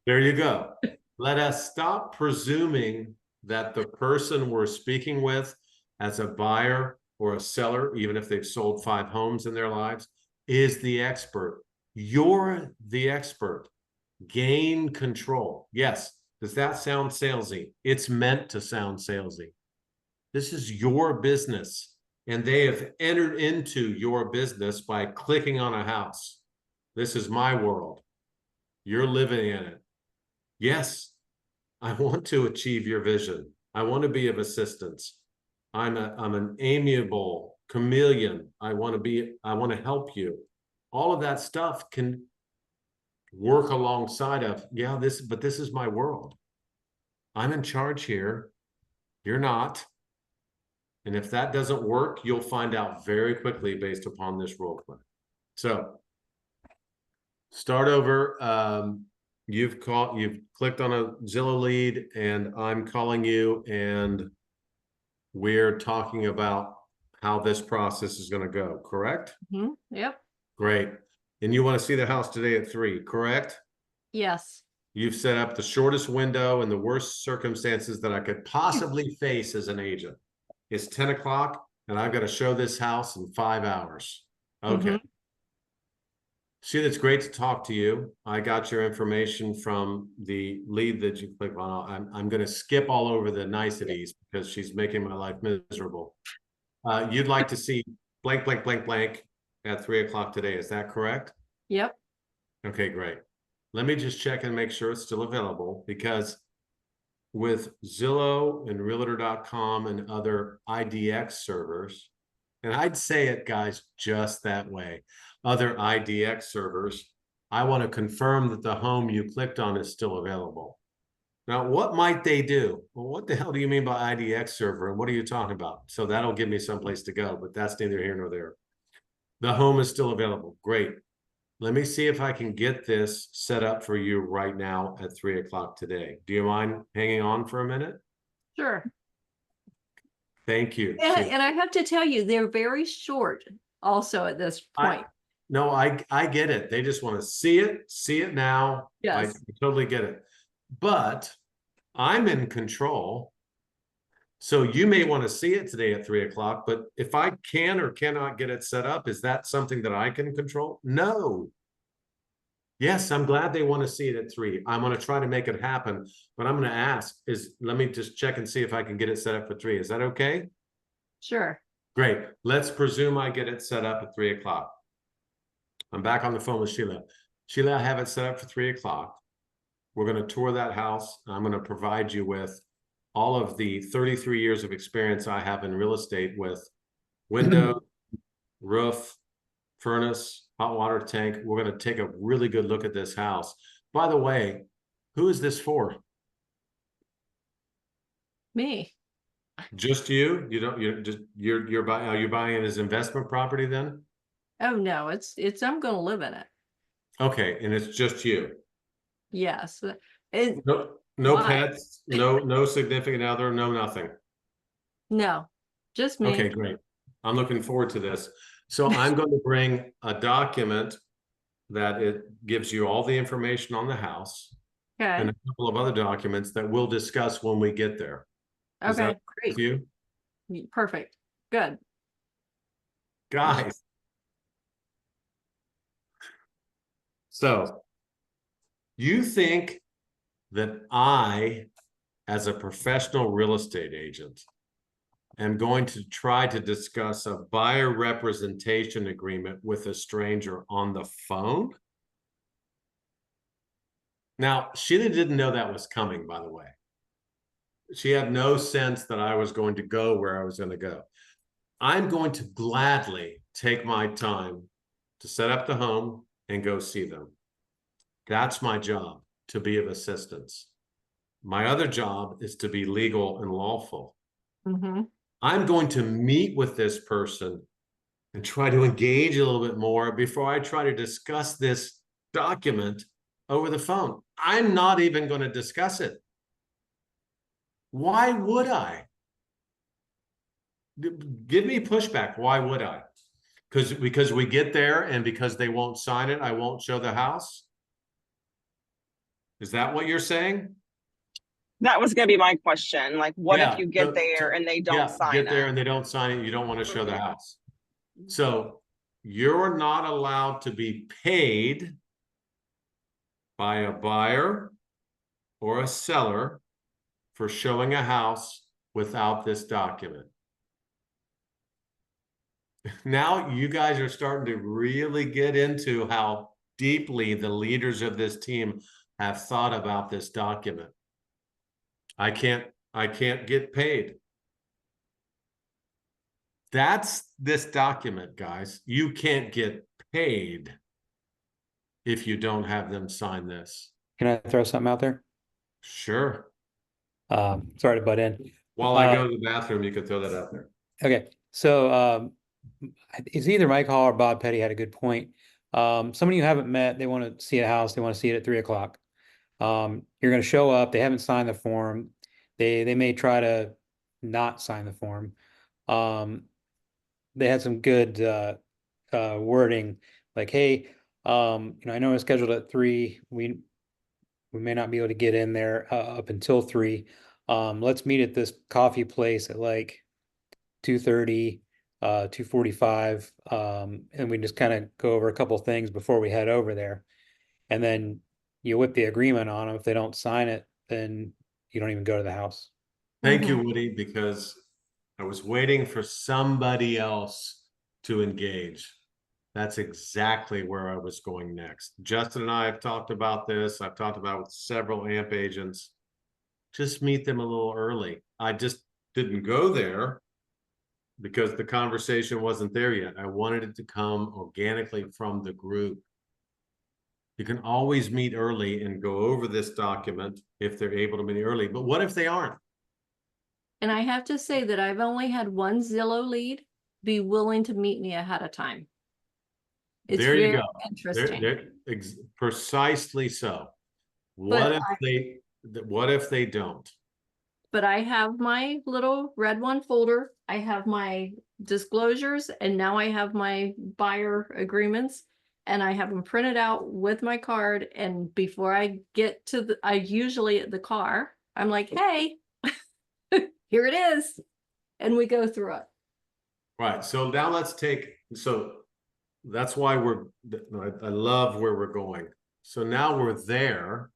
There you go. Let us stop presuming that the person we're speaking with as a buyer or a seller, even if they've sold 5 homes in their lives, is the expert. You're the expert. Gain control. Yes. Does that sound salesy? It's meant to sound salesy. This is your business, and they have entered into your business by clicking on a house. This is my world. You're living in it. Yes, I want to achieve your vision. I want to be of assistance. I'm an amiable chameleon. I want to help you. All of that stuff can work alongside of, but this is my world. I'm in charge here. You're not. And if that doesn't work, you'll find out very quickly based upon this role play. So start over. You've clicked on a Zillow lead, and I'm calling you, and we're talking about how this process is going to go, correct? Mm-hmm. Yep. Great. And you want to see the house today at 3, correct? Yes. You've set up the shortest window and the worst circumstances that I could possibly face as an agent. It's 10 o'clock, and I've got to show this house in 5 hours. Okay. Mm-hmm. Sheila, it's great to talk to you. I got your information from the lead that you clicked on. I'm going to skip all over the niceties because she's making my life miserable. You'd like to see blank, blank, blank, blank at 3 o'clock today. Is that correct? Yep. Okay, great. Let me just check and make sure it's still available, because with Zillow and Realtor.com and other IDX servers, and I'd say it, guys, just that way, other IDX servers, I want to confirm that the home you clicked on is still available. Now, what might they do? Well, what the hell do you mean by IDX server, and what are you talking about? So that'll give me someplace to go, but that's neither here nor there. The home is still available. Great. Let me see if I can get this set up for you right now at 3 o'clock today. Do you mind hanging on for a minute? Sure. Thank you. And I have to tell you, they're very short also at this point. I get it. They just want to see it now. Yes. I totally get it. But I'm in control. So you may want to see it today at 3 o'clock, but if I can or cannot get it set up, is that something that I can control? No. Yes, I'm glad they want to see it at 3. I'm going to try to make it happen, but I'm going to ask let me just check and see if I can get it set up for 3. Is that okay? Sure. Great. Let's presume I get it set up at 3 o'clock. I'm back on the phone with Sheila. Sheila, I have it set up for 3 o'clock. We're going to tour that house. I'm going to provide you with all of the 33 years of experience I have in real estate with window, roof, furnace, hot water tank. We're going to take a really good look at this house. By the way, who is this for? Me. Just you? You're buying, are you buying it as investment property then? Oh, no, I'm going to live in it. Okay, and it's just you. Yes. No Why? pets, no significant other, no nothing. No, just me. Okay, great. I'm looking forward to this. So I'm going to bring a document that it gives you all the information on the house Okay. and a couple of other documents that we'll discuss when we get there. Is Okay, that with great. you? Perfect. Good. Guys. So you think that I, as a professional real estate agent, am going to try to discuss a buyer representation agreement with a stranger on the phone? Now, Sheila didn't know that was coming, by the way. She had no sense that I was going to go where I was going to go. I'm going to gladly take my time to set up the home and go see them. That's my job, to be of assistance. My other job is to be legal and lawful. Mm-hmm. I'm going to meet with this person and try to engage a little bit more before I try to discuss this document over the phone. I'm not even going to discuss it. Why would I? Give me pushback. Why would I? Because we get there and because they won't sign it, I won't show the house? Is that what you're saying? That was going to be my question. Like, what Yeah, if you get there and they don't sign get there it? and they don't sign it, you don't want to show the Mhm. house. So you're not allowed to be paid by a buyer or a seller for showing a house without this document. Now you guys are starting to really get into how deeply the leaders of this team have thought about this document. I can't get paid. That's this document, guys. You can't get paid if you don't have them sign this. Can I throw something out there? Sure. Sorry to butt in. While I go to the bathroom, you could throw that out there. Okay, so it's either Mike Hall or Bob Petty had a good point. Somebody you haven't met, they want to see a house, they want to see it at 3 o'clock. You're going to show up, they haven't signed the form. They may try to not sign the form. They had some good wording, like, hey, I know it's scheduled at 3. We may not be able to get in there up until 3. Let's meet at this coffee place at like 2:30, 2:45, and we just kind of go over a couple things before we head over there. And then you whip the agreement on them. If they don't sign it, then you don't even go to the house. Thank you, Woody, because I was waiting for somebody else to engage. That's exactly where I was going next. Justin and I have talked about this. I've talked about it with several AMP agents. Just meet them a little early. I just didn't go there because the conversation wasn't there yet. I wanted it to come organically from the group. You can always meet early and go over this document if they're able to meet early. But what if they aren't? And I have to say that I've only had one Zillow lead be willing to meet me ahead of time. It's There you very go. interesting. Precisely so. What if they don't? But I have my little red one folder. I have my disclosures, and now I have my buyer agreements, and I have them printed out with my card. And before I get to I usually at the car, I'm like, hey, here it is. And we go through it. Right. So now let's that's why I love where we're going. So now we're there.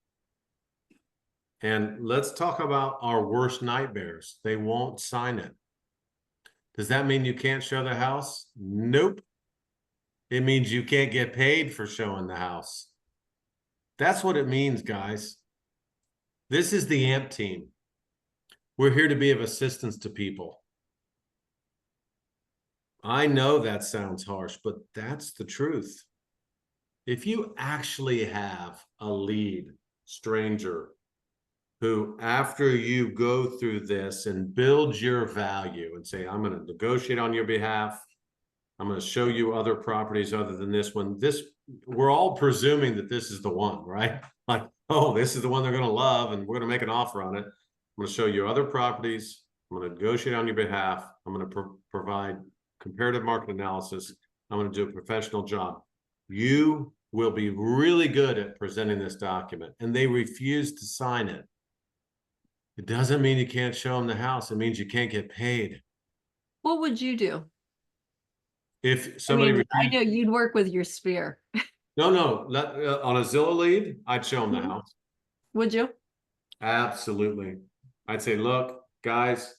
And let's talk about our worst nightmares. They won't sign it. Does that mean you can't show the house? Nope. It means you can't get paid for showing the house. That's what it means, guys. This is the AMP team. We're here to be of assistance to people. I know that sounds harsh, but that's the truth. If you actually have a lead stranger who, after you go through this and build your value and say, I'm going to negotiate on your behalf, I'm going to show you other properties other than this one. We're all presuming that this is the one, right? Like, oh, this is the one they're going to love, and we're going to make an offer on it. I'm going to show you other properties. I'm going to negotiate on your behalf. I'm going to provide comparative market analysis. I'm going to do a professional job. You will be really good at presenting this document, and they refuse to sign it. It doesn't mean you can't show them the house. It means you can't get paid. What would you do? If somebody, I know you'd work with your sphere. no, on a Zillow lead, I'd show them the house. Would you? Absolutely. I'd say, look, guys,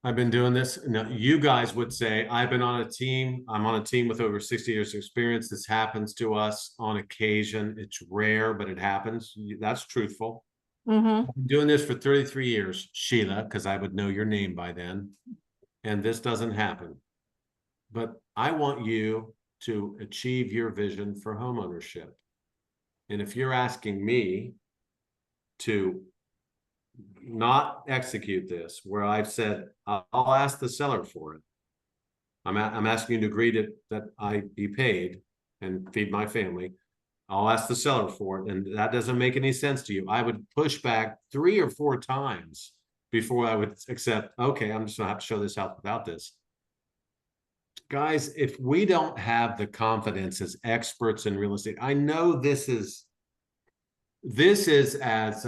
I've been doing this. Now, you guys would say, I've been on a team. I'm on a team with over 60 years of experience. This happens to us on occasion. It's rare, but it happens. That's truthful. Mm-hmm. I've been doing this for 33 years, Sheila, because I would know your name by then. And this doesn't happen. But I want you to achieve your vision for homeownership. And if you're asking me to not execute this, where I've said, I'll ask the seller for it. I'm asking you to agree that I be paid and feed my family. I'll ask the seller for it. And that doesn't make any sense to you. I would push back 3 or 4 times before I would accept, okay, I'm just gonna have to show this house without this. Guys, if we don't have the confidence as experts in real estate, I know this is as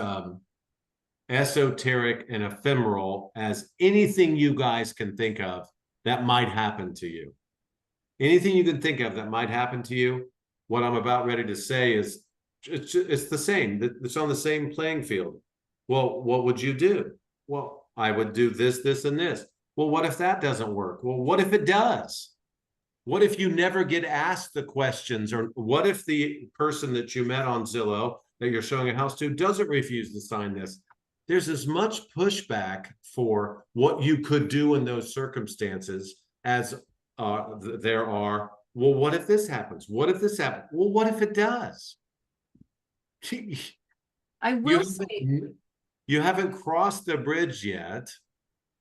esoteric and ephemeral as anything you guys can think of that might happen to you. Anything you can think of that might happen to you, what I'm about ready to say is it's the same. It's on the same playing field. Well, what would you do? Well, I would do this, this, and this. Well, what if that doesn't work? Well, what if it does? What if you never get asked the questions? Or what if the person that you met on Zillow that you're showing a house to doesn't refuse to sign this? There's as much pushback for what you could do in those circumstances as there are, well, what if this happens? What if this happens? Well, what if it does? I will say, you haven't crossed the bridge yet.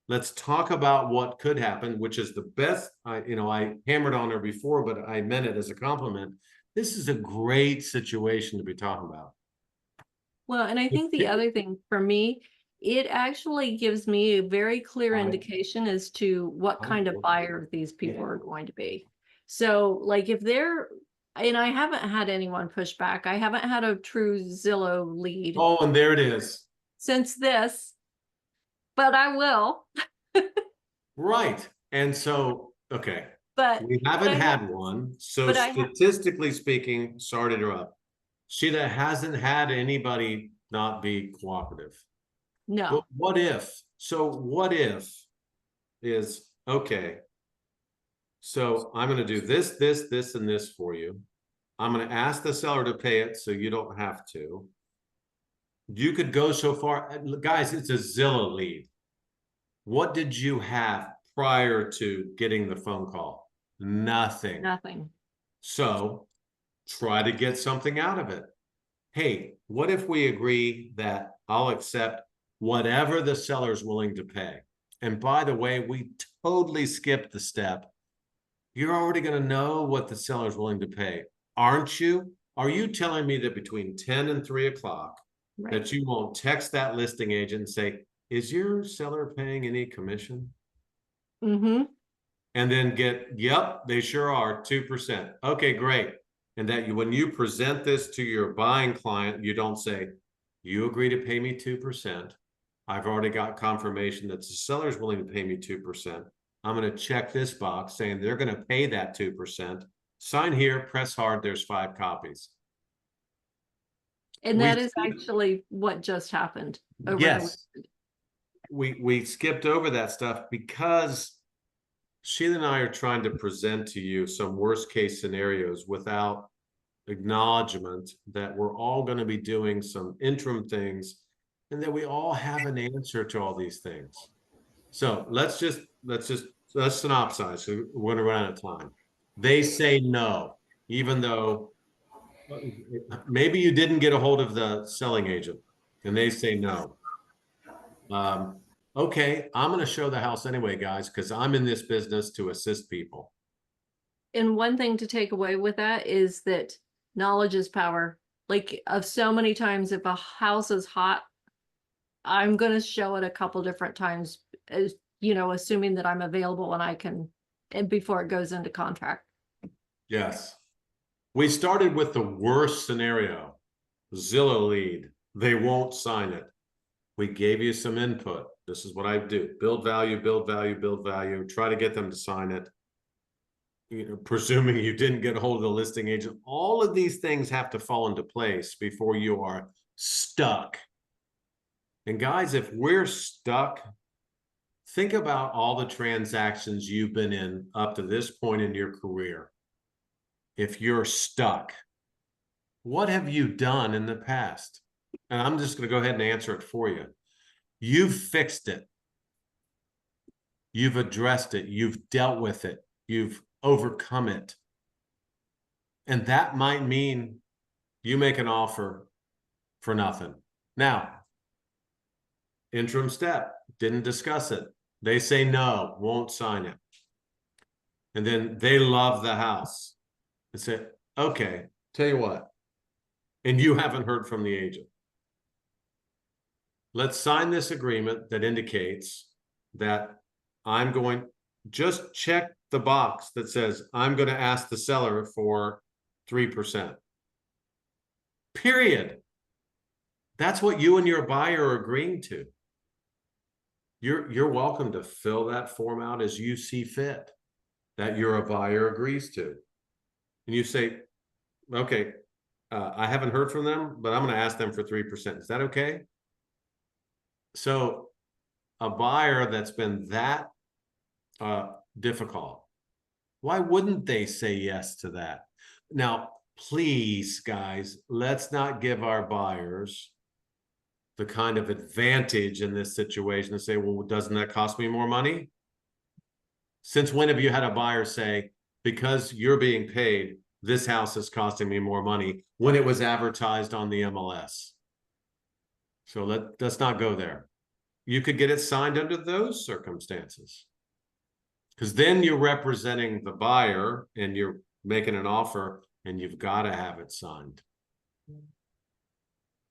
Let's talk about what could happen, which is the best. I hammered on her before, but I meant it as a compliment. This is a great situation to be talking about. well, and I think the other thing for me, it actually gives me a very clear Right. indication as to what kind of buyer these people are going to be. So like if they're, and I haven't had anyone push back. I haven't had a true Zillow lead Oh, and there it is. since this, but I will. Right. And so, okay, But we haven't I- had one. So but I statistically speaking, sorry to interrupt, Sheila hasn't had anybody not be cooperative. no, But what if? So what if is, okay, so I'm going to do this, this, this, and this for you. I'm going to ask the seller to pay it so you don't have to. You could go so far. Guys, it's a Zillow lead. What did you have prior to getting the phone call? Nothing. nothing. So try to get something out of it. Hey, what if we agree that I'll accept whatever the seller's willing to pay? And by the way, we totally skipped the step. You're already going to know what the seller's willing to pay, aren't you? Are you telling me that between 10 and 3 o'clock Right. that you won't text that listing agent and say, is your seller paying any commission? Mm-hmm. And then get, yep, they sure are, 2%. Okay, great. And that when you present this to your buying client, you don't say, you agree to pay me 2%. I've already got confirmation that the seller's willing to pay me 2%. I'm going to check this box saying they're going to pay that 2%. Sign here, press hard, there's 5 copies. And We that is skip- actually what just happened over the Yes. weekend. We skipped over that stuff because Sheila and I are trying to present to you some worst case scenarios without acknowledgement that we're all going to be doing some interim things and that we all have an answer to all these things. So let's synopsize. So we're going to run out of time. They say no, even though maybe you didn't get a hold of the selling agent and they say no. Okay, I'm going to show the house anyway, guys, because I'm in this business to assist people. And one thing to take away with that is that knowledge is power. Like of so many times, if a house is hot, I'm going to show it a couple different times, as assuming that I'm available and I can, and before it goes into contract. Yes. We started with the worst scenario, Zillow lead. They won't sign it. We gave you some input. This is what I do. Build value, build value, build value. Try to get them to sign it. Presuming you didn't get a hold of the listing agent. All of these things have to fall into place before you are stuck. And guys, if we're stuck, think about all the transactions you've been in up to this point in your career. If you're stuck, what have you done in the past? And I'm just going to go ahead and answer it for you. You've fixed it. You've addressed it. You've dealt with it. You've overcome it. And that might mean you make an offer for nothing. Now, interim step, didn't discuss it. They say no, won't sign it. And then they love the house. And say, okay, tell you what. And you haven't heard from the agent. Let's sign this agreement that indicates that I'm going, just check the box that says I'm going to ask the seller for 3%. Period. That's what you and your buyer are agreeing to. You're welcome to fill that form out as you see fit, that your buyer agrees to. And you say, okay, I haven't heard from them, but I'm going to ask them for 3%. Is that okay? So a buyer that's been that difficult, why wouldn't they say yes to that? Now, please, guys, let's not give our buyers the kind of advantage in this situation to say, well, doesn't that cost me more money? Since when have you had a buyer say, because you're being paid, this house is costing me more money when it was advertised on the MLS? So let's not go there. You could get it signed under those circumstances. Because then you're representing the buyer and you're making an offer and you've got to have it signed.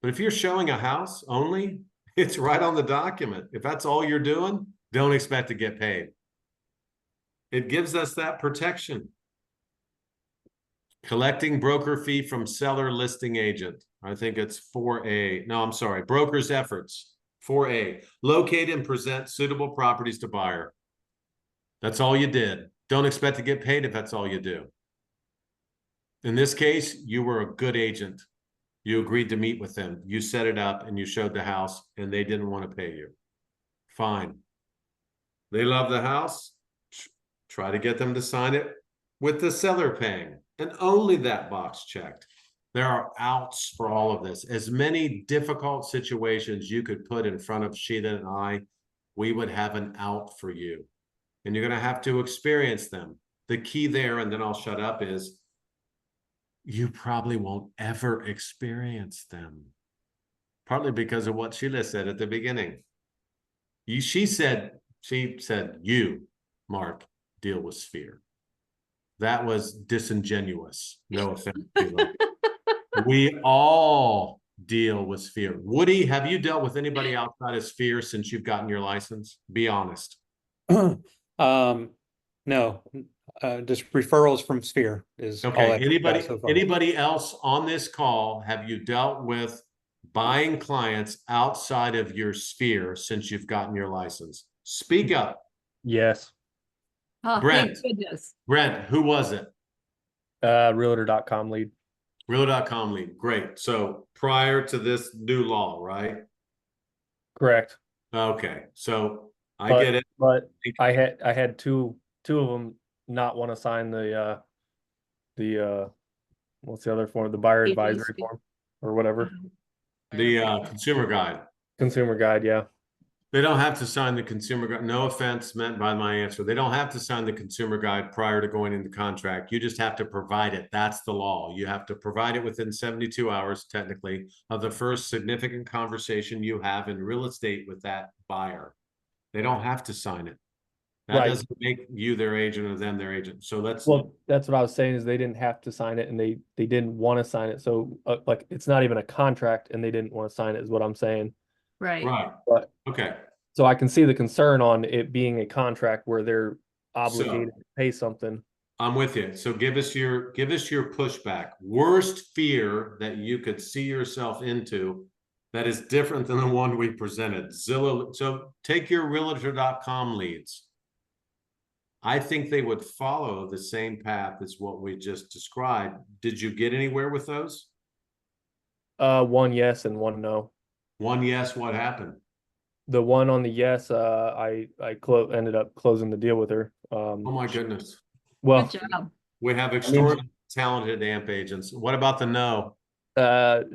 But if you're showing a house only, it's right on the document. If that's all you're doing, don't expect to get paid. It gives us that protection. Collecting broker fee from seller listing agent. I think it's 4A. No, I'm sorry. Broker's efforts. 4A. Locate and present suitable properties to buyer. That's all you did. Don't expect to get paid if that's all you do. In this case, you were a good agent. You agreed to meet with them. You set it up and you showed the house and they didn't want to pay you. Fine. They love the house. Try to get them to sign it with the seller paying, and only that box checked. There are outs for all of this. As many difficult situations you could put in front of Sheila and I, we would have an out for you. And you're going to have to experience them. The key there, and then I'll shut up, is you probably won't ever experience them. Partly because of what Sheila said at the beginning. She said, you, Mark, deal with sphere. That was disingenuous. No offense. We all deal with sphere. Woody, have you dealt with anybody outside of sphere since you've gotten your license? Be honest. No, just referrals from Sphere is all Okay. I've got so far. Anybody else on this call, have you dealt with buying clients outside of your sphere since you've gotten your license? Speak up. Yes. Oh, Brent. thank goodness. Brent, who was it? Realtor.com lead. Real.com lead. Great. So prior to this new law, right? Correct. Okay. So I But- get it. But I had two of them not want to sign the what's the other form? The buyer advisory ADSP. form or whatever. The consumer guide. Consumer guide, yeah. They don't have to sign the consumer guide. No offense meant by my answer. They don't have to sign the consumer guide prior to going into contract. You just have to provide it. That's the law. You have to provide it within 72 hours, technically, of the first significant conversation you have in real estate with that buyer. They don't have to sign it. That Right. doesn't make you their agent or them their agent. So let's, Well, that's what I was saying is they didn't have to sign it and they didn't want to sign it. So like it's not even a contract and they didn't want to sign it is what I'm saying. Right. right. But Okay. so I can see the concern on it being a contract where they're obligated to pay something. I'm with you. So give us your pushback. Worst fear that you could see yourself into that is different than the one we presented. Zillow. So take your realtor.com leads. I think they would follow the same path as what we just described. Did you get anywhere with those? One yes and one no. One yes, what happened? The one on the yes, I ended up closing the deal with her. Oh my goodness. Well, Good job. We have extraordinarily talented AMP agents. What about the no?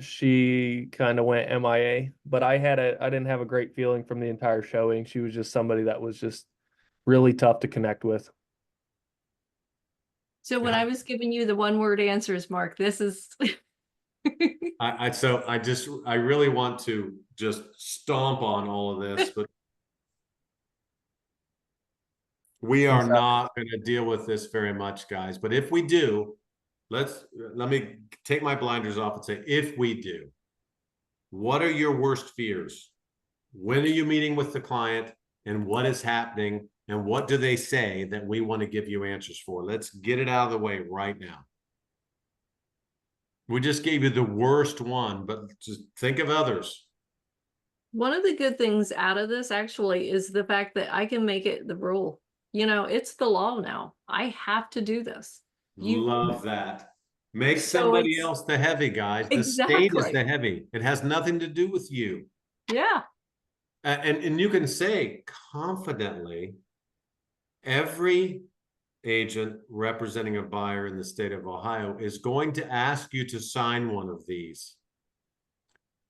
she kind of went MIA, but I didn't have a great feeling from the entire showing. She was just somebody that was just really tough to connect with. So when Yeah. I was giving you the one word answers, Mark, this is I really want to just stomp on all of this, but we are not going to deal with this very much, guys. But if we do, let me take my blinders off and say, if we do, what are your worst fears? When are you meeting with the client and what is happening and what do they say that we want to give you answers for? Let's get it out of the way right now. We just gave you the worst one, but just think of others. one of the good things out of this actually is the fact that I can make it the rule. You know, it's the law now. I have to do this. Love that. Make So somebody it's- else the heavy, guys. The state is Exactly. the heavy. It has nothing to do with you. Yeah. And you can say confidently, every agent representing a buyer in the state of Ohio is going to ask you to sign one of these.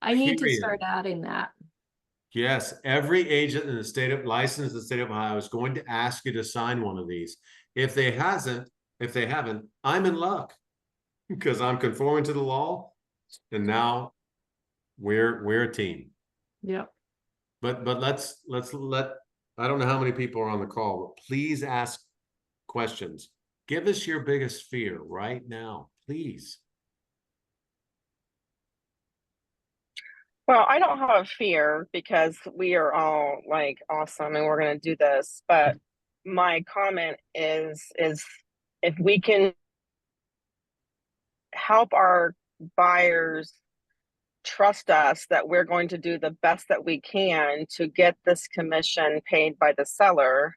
I need to Period. start adding that. Yes, every agent in the state of licensed in the state of Ohio is going to ask you to sign one of these. If they haven't, I'm in luck because I'm conforming to the law, and now we're a team. Yep. But let's let, I don't know how many people are on the call, but please ask questions. Give us your biggest fear right now, please. Well, I don't have a fear because we are all like awesome and we're going to do this. But my comment is if we can help our buyers trust us that we're going to do the best that we can to get this commission paid by the seller,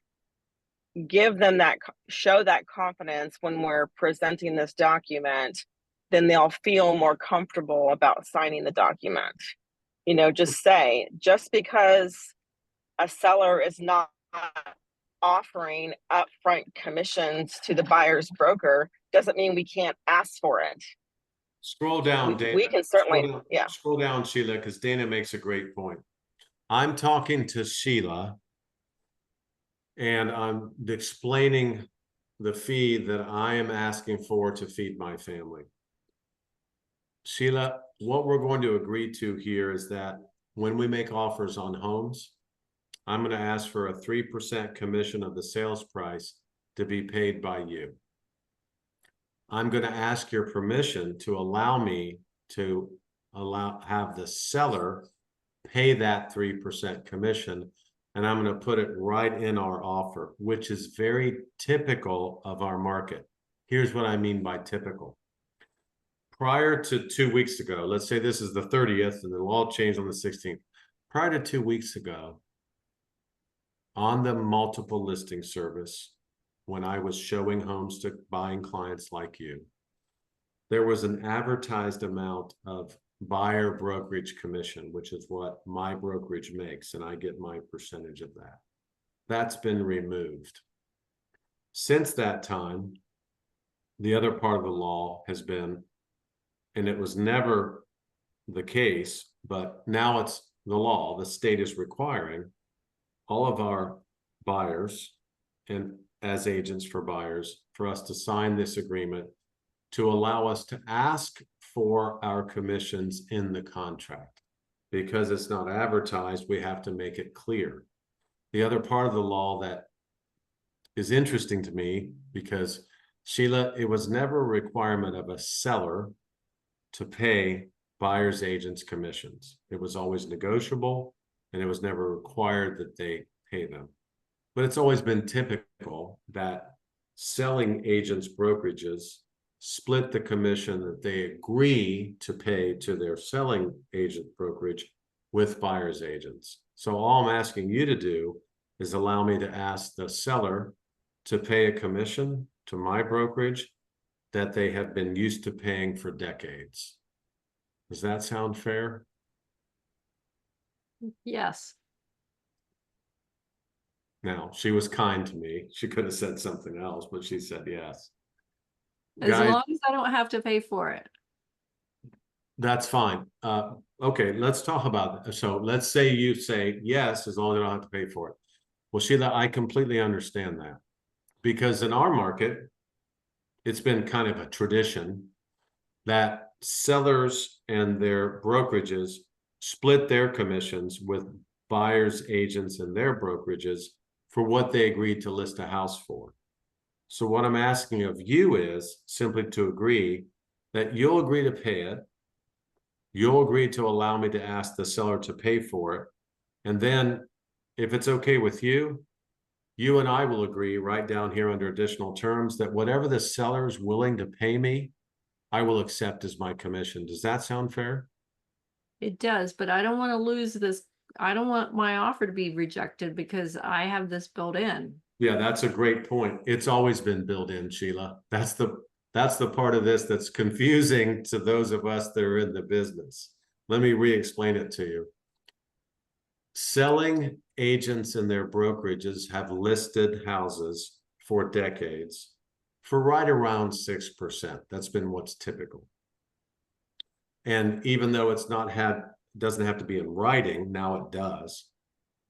give them that, show that confidence when we're presenting this document, then they'll feel more comfortable about signing the document. You know, just because a seller is not offering upfront commissions to the buyer's broker doesn't mean we can't ask for it. Scroll down, Dana. We can certainly, Scroll down, yeah. Scroll down, Sheila, because Dana makes a great point. I'm talking to Sheila, and I'm explaining the fee that I am asking for to feed my family. Sheila, what we're going to agree to here is that when we make offers on homes, I'm going to ask for a 3% commission of the sales price to be paid by you. I'm going to ask your permission to allow me to have the seller pay that 3% commission. And I'm going to put it right in our offer, which is very typical of our market. Here's what I mean by typical. prior to 2 weeks ago, let's say this is the 30th and the law changed on the 16th. Prior to 2 weeks ago, on the multiple listing service, when I was showing homes to buying clients like you, there was an advertised amount of buyer brokerage commission, which is what my brokerage makes, and I get my percentage of that. That's been removed. Since that time, the other part of the law has been, and it was never the case, but now it's the law, the state is requiring all of our buyers and as agents for buyers for us to sign this agreement to allow us to ask for our commissions in the contract. Because it's not advertised, we have to make it clear. The other part of the law that is interesting to me, because Sheila, it was never a requirement of a seller to pay buyer's agents commissions. It was always negotiable, and it was never required that they pay them. But it's always been typical that selling agents' brokerages split the commission that they agree to pay to their selling agent brokerage with buyer's agents. So all I'm asking you to do is allow me to ask the seller to pay a commission to my brokerage that they have been used to paying for decades. Does that sound fair? Yes. Now, she was kind to me. She could have said something else, but she said yes. As Guys, long as I don't have to pay for it. that's fine. Okay, let's talk about it. So let's say you say yes, as long as I don't have to pay for it. Well, Sheila, I completely understand that. Because in our market, it's been kind of a tradition that sellers and their brokerages split their commissions with buyers, agents, and their brokerages for what they agreed to list a house for. So what I'm asking of you is simply to agree that you'll agree to pay it. You'll agree to allow me to ask the seller to pay for it. And then if it's okay with you, you and I will agree right down here under additional terms that whatever the seller is willing to pay me, I will accept as my commission. Does that sound fair? It does, but I don't want to lose this. I don't want my offer to be rejected because I have this built in. Yeah, that's a great point. It's always been built in, Sheila. That's the part of this that's confusing to those of us that are in the business. Let me re-explain it to you. Selling agents and their brokerages have listed houses for decades for right around 6%. That's been what's typical. And even though it's doesn't have to be in writing, now it does.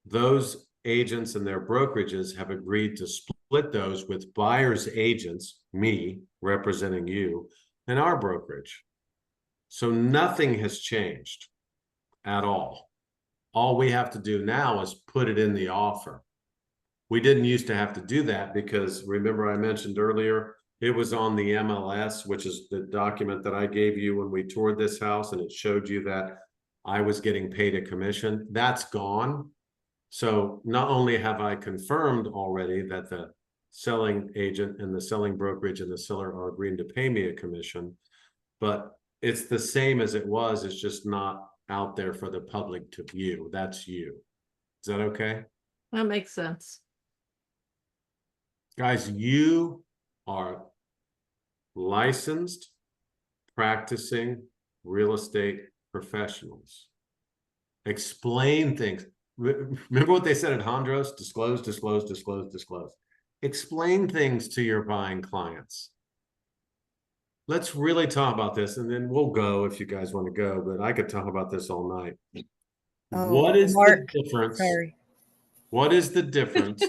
Those agents and their brokerages have agreed to split those with buyer's agents, me representing you, and our brokerage. So nothing has changed at all. All we have to do now is put it in the offer. We didn't used to have to do that because remember I mentioned earlier, it was on the MLS, which is the document that I gave you when we toured this house, and it showed you that I was getting paid a commission. That's gone. So not only have I confirmed already that the selling agent and the selling brokerage and the seller are agreeing to pay me a commission, but it's the same as it was. It's just not out there for the public to view. That's you. Is that okay? That makes sense. Guys, you are licensed, practicing real estate professionals. Explain things. Remember what they said at Hondros? Disclose, disclose, disclose, disclose. Explain things to your buying clients. Let's really talk about this, and then we'll go if you guys want to go, but I could talk about this all night. Oh, What is Mark, the difference? sorry. What is the difference?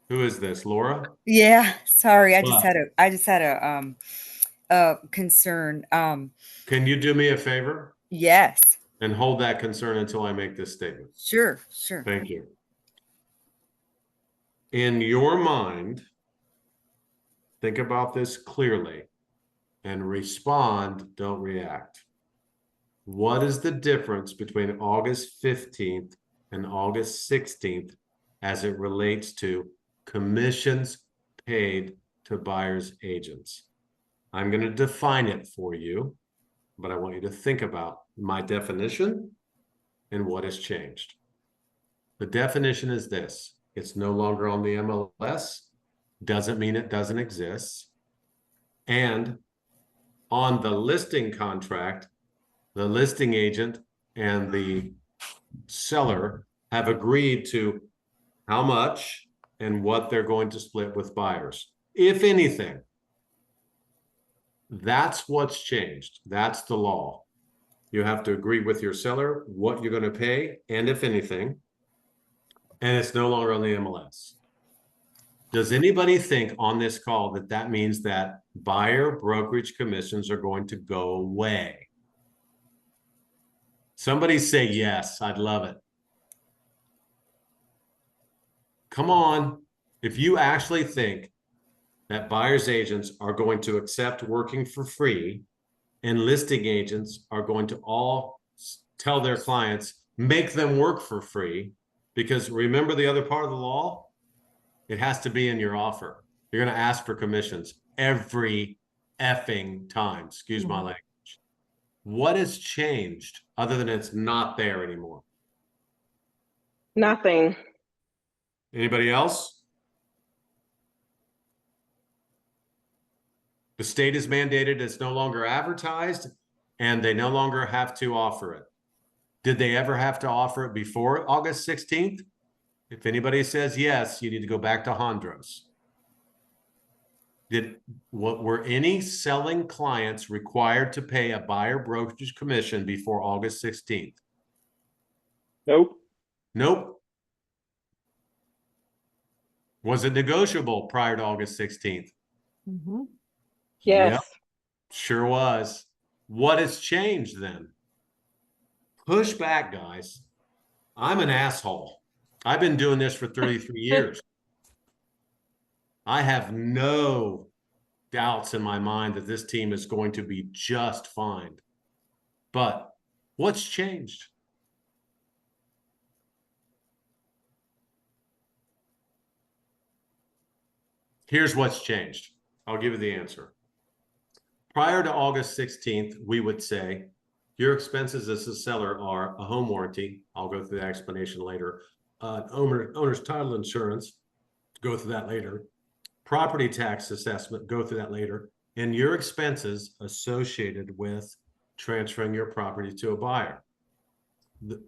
Who is this, Laura? Yeah, sorry. What? I just had a concern. Can you do me a favor Yes, and hold that concern until I make this statement? sure. Thank you. In your mind, think about this clearly and respond, don't react. What is the difference between August 15th and August 16th as it relates to commissions paid to buyers' agents? I'm going to define it for you, but I want you to think about my definition and what has changed. The definition is this: it's no longer on the MLS, doesn't mean it doesn't exist. And on the listing contract, the listing agent and the seller have agreed to how much and what they're going to split with buyers, if anything. That's what's changed. That's the law. You have to agree with your seller what you're going to pay, and if anything, and it's no longer on the MLS. Does anybody think on this call that that means that buyer brokerage commissions are going to go away? Somebody say yes. I'd love it. Come on. If you actually think that buyer's agents are going to accept working for free and listing agents are going to all tell their clients, make them work for free, because remember the other part of the law? It has to be in your offer. You're going to ask for commissions every effing time. Excuse my language. What has changed other than it's not there anymore? Nothing. Anybody else? The state is mandated, it's no longer advertised, and they no longer have to offer it. Did they ever have to offer it before August 16th? If anybody says yes, you need to go back to Hondros. Were any selling clients required to pay a buyer brokerage commission before August 16th? Nope. Nope. Was it negotiable prior to August 16th? Yes. Yep, sure was. What has changed then? Push back, guys. I'm an asshole. I've been doing this for 33 years. I have no doubts in my mind that this team is going to be just fine. But what's changed? Here's what's changed. I'll give you the answer. Prior to August 16th, we would say your expenses as a seller are a home warranty. I'll go through the explanation later. Owner's title insurance, go through that later. Property tax assessment, go through that later. And your expenses associated with transferring your property to a buyer.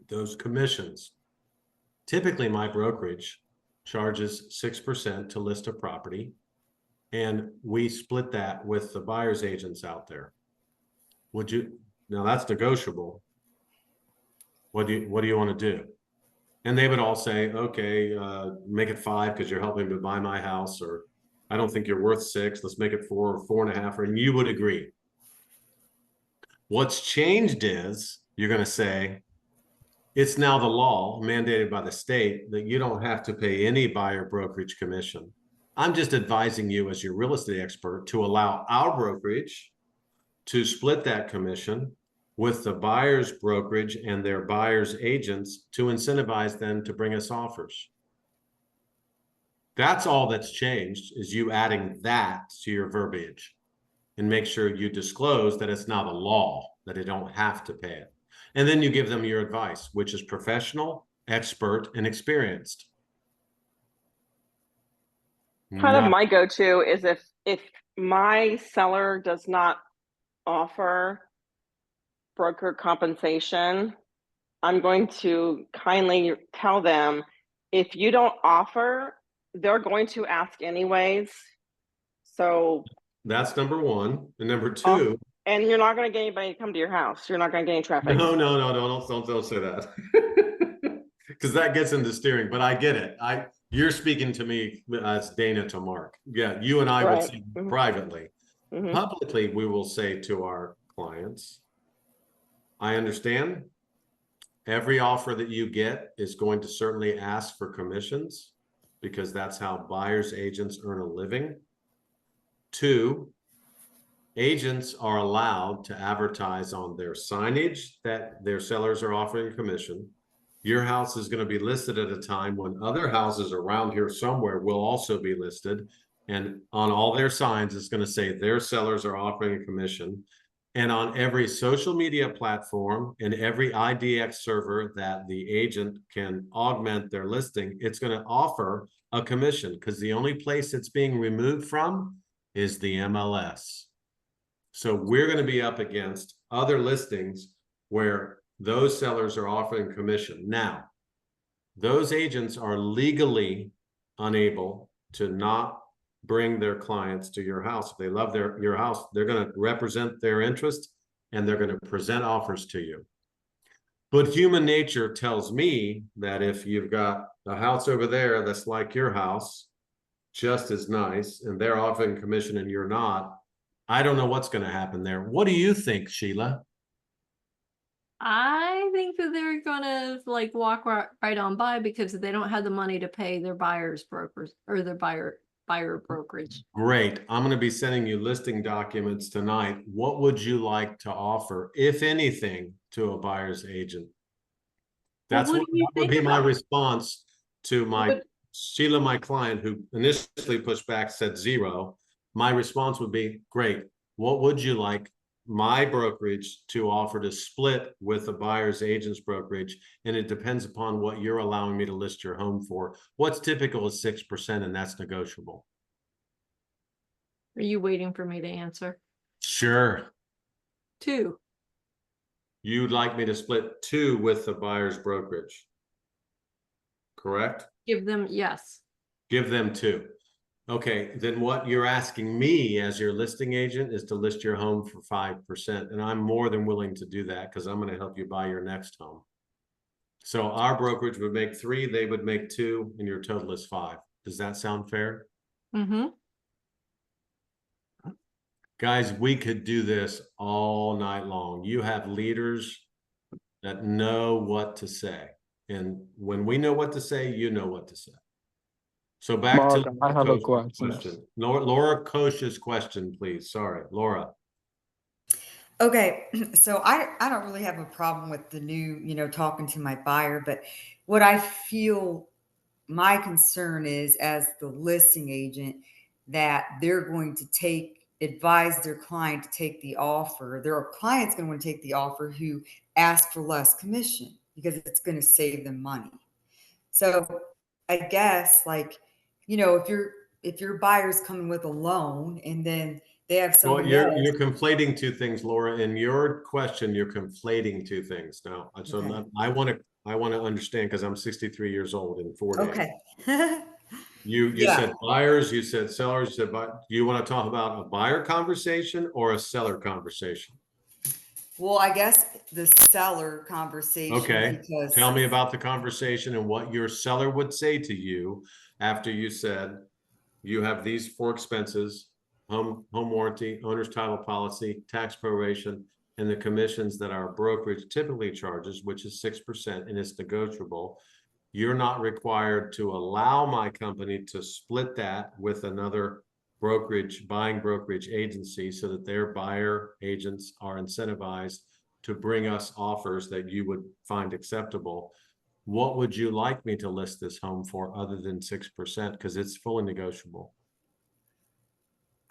Those commissions. Typically, my brokerage charges 6% to list a property, and we split that with the buyer's agents out there. Would you? Now that's negotiable. What do you want to do? And they would all say, okay, make it 5 because you're helping to buy my house, or I don't think you're worth 6. Let's make it 4 or 4.5, and you would agree. What's changed is you're going to say, it's now the law mandated by the state that you don't have to pay any buyer brokerage commission. I'm just advising you as your real estate expert to allow our brokerage to split that commission with the buyer's brokerage and their buyer's agents to incentivize them to bring us offers. That's all that's changed, is you adding that to your verbiage, and make sure you disclose that it's not a law, that they don't have to pay it. And then you give them your advice, which is professional, expert, and experienced. Kind of my go-to is if my seller does not offer broker compensation, I'm going to kindly tell them, if you don't offer, they're going to ask anyways. So that's number one. And number two, and you're not going to get anybody to come to your house. You're not going to get any traffic. No, don't say that. Because that gets into steering, but I get it. You're speaking to me as Dana to Mark. Yeah, you and I would say privately. Publicly, we will say to our clients, I understand every offer that you get is going to certainly ask for commissions, because that's how buyers agents earn a living. 2, agents are allowed to advertise on their signage that their sellers are offering commission. Your house is going to be listed at a time when other houses around here somewhere will also be listed. And on all their signs, it's going to say their sellers are offering a commission. And on every social media platform and every IDX server that the agent can augment their listing, it's going to offer a commission, because the only place it's being removed from is the MLS. So we're going to be up against other listings where those sellers are offering commission. Now, those agents are legally unable to not bring their clients to your house. If they love your house, they're going to represent their interest and they're going to present offers to you. But human nature tells me that if you've got a house over there that's like your house, just as nice, and they're offering commission and you're not, I don't know what's going to happen there. What do you think, Sheila? I think that they're gonna like walk right on by because they don't have the money to pay their buyer's brokers or their buyer brokerage. Great. I'm going to be sending you listing documents tonight. What would you like to offer, if anything, to a buyer's agent? That's Well, what what do you that would think be my about- response to my What- Sheila, my client, who initially pushed back, said 0. My response would be, great. What would you like my brokerage to offer to split with the buyer's agent's brokerage? And it depends upon what you're allowing me to list your home for. What's typical is 6%, and that's negotiable. Are you waiting for me to answer? Sure. 2. You'd like me to split 2 with the buyer's brokerage, correct? Give them, yes. Give them 2. Okay, then what you're asking me as your listing agent is to list your home for 5%. And I'm more than willing to do that because I'm going to help you buy your next home. So our brokerage would make 3, they would make 2, and your total is 5. Does that sound fair? Mm-hmm. Guys, we could do this all night long. You have leaders that know what to say. And when we know what to say, you know what to say. So back Mark, to I have a Kosh's question. Laura Kosh's question, please. Sorry, Laura. Okay, so I don't really have a problem with the new, talking to my buyer, but what I feel my concern is, as the listing agent, that they're going to advise their client to take the offer. Their client's going to want to take the offer who ask for less commission because it's going to save them money. So I guess, like, if your buyer's coming with a loan and then they have Well, somebody you're else. conflating 2 things, Laura. In your question, you're conflating 2 things. Now, so Okay. I want to understand, because I'm 63 years old in 4 days. Okay. You Yeah. said buyers, you said sellers, you said do you want to talk about a buyer conversation or a seller conversation? Well, I guess the seller conversation. Okay, Because tell me about the conversation and what your seller would say to you after you said you have these 4 expenses: home warranty, owner's title policy, tax proration, and the commissions that our brokerage typically charges, which is 6%, and it's negotiable. You're not required to allow my company to split that with another buying brokerage agency, so that their buyer agents are incentivized to bring us offers that you would find acceptable. What would you like me to list this home for other than 6%? Because it's fully negotiable.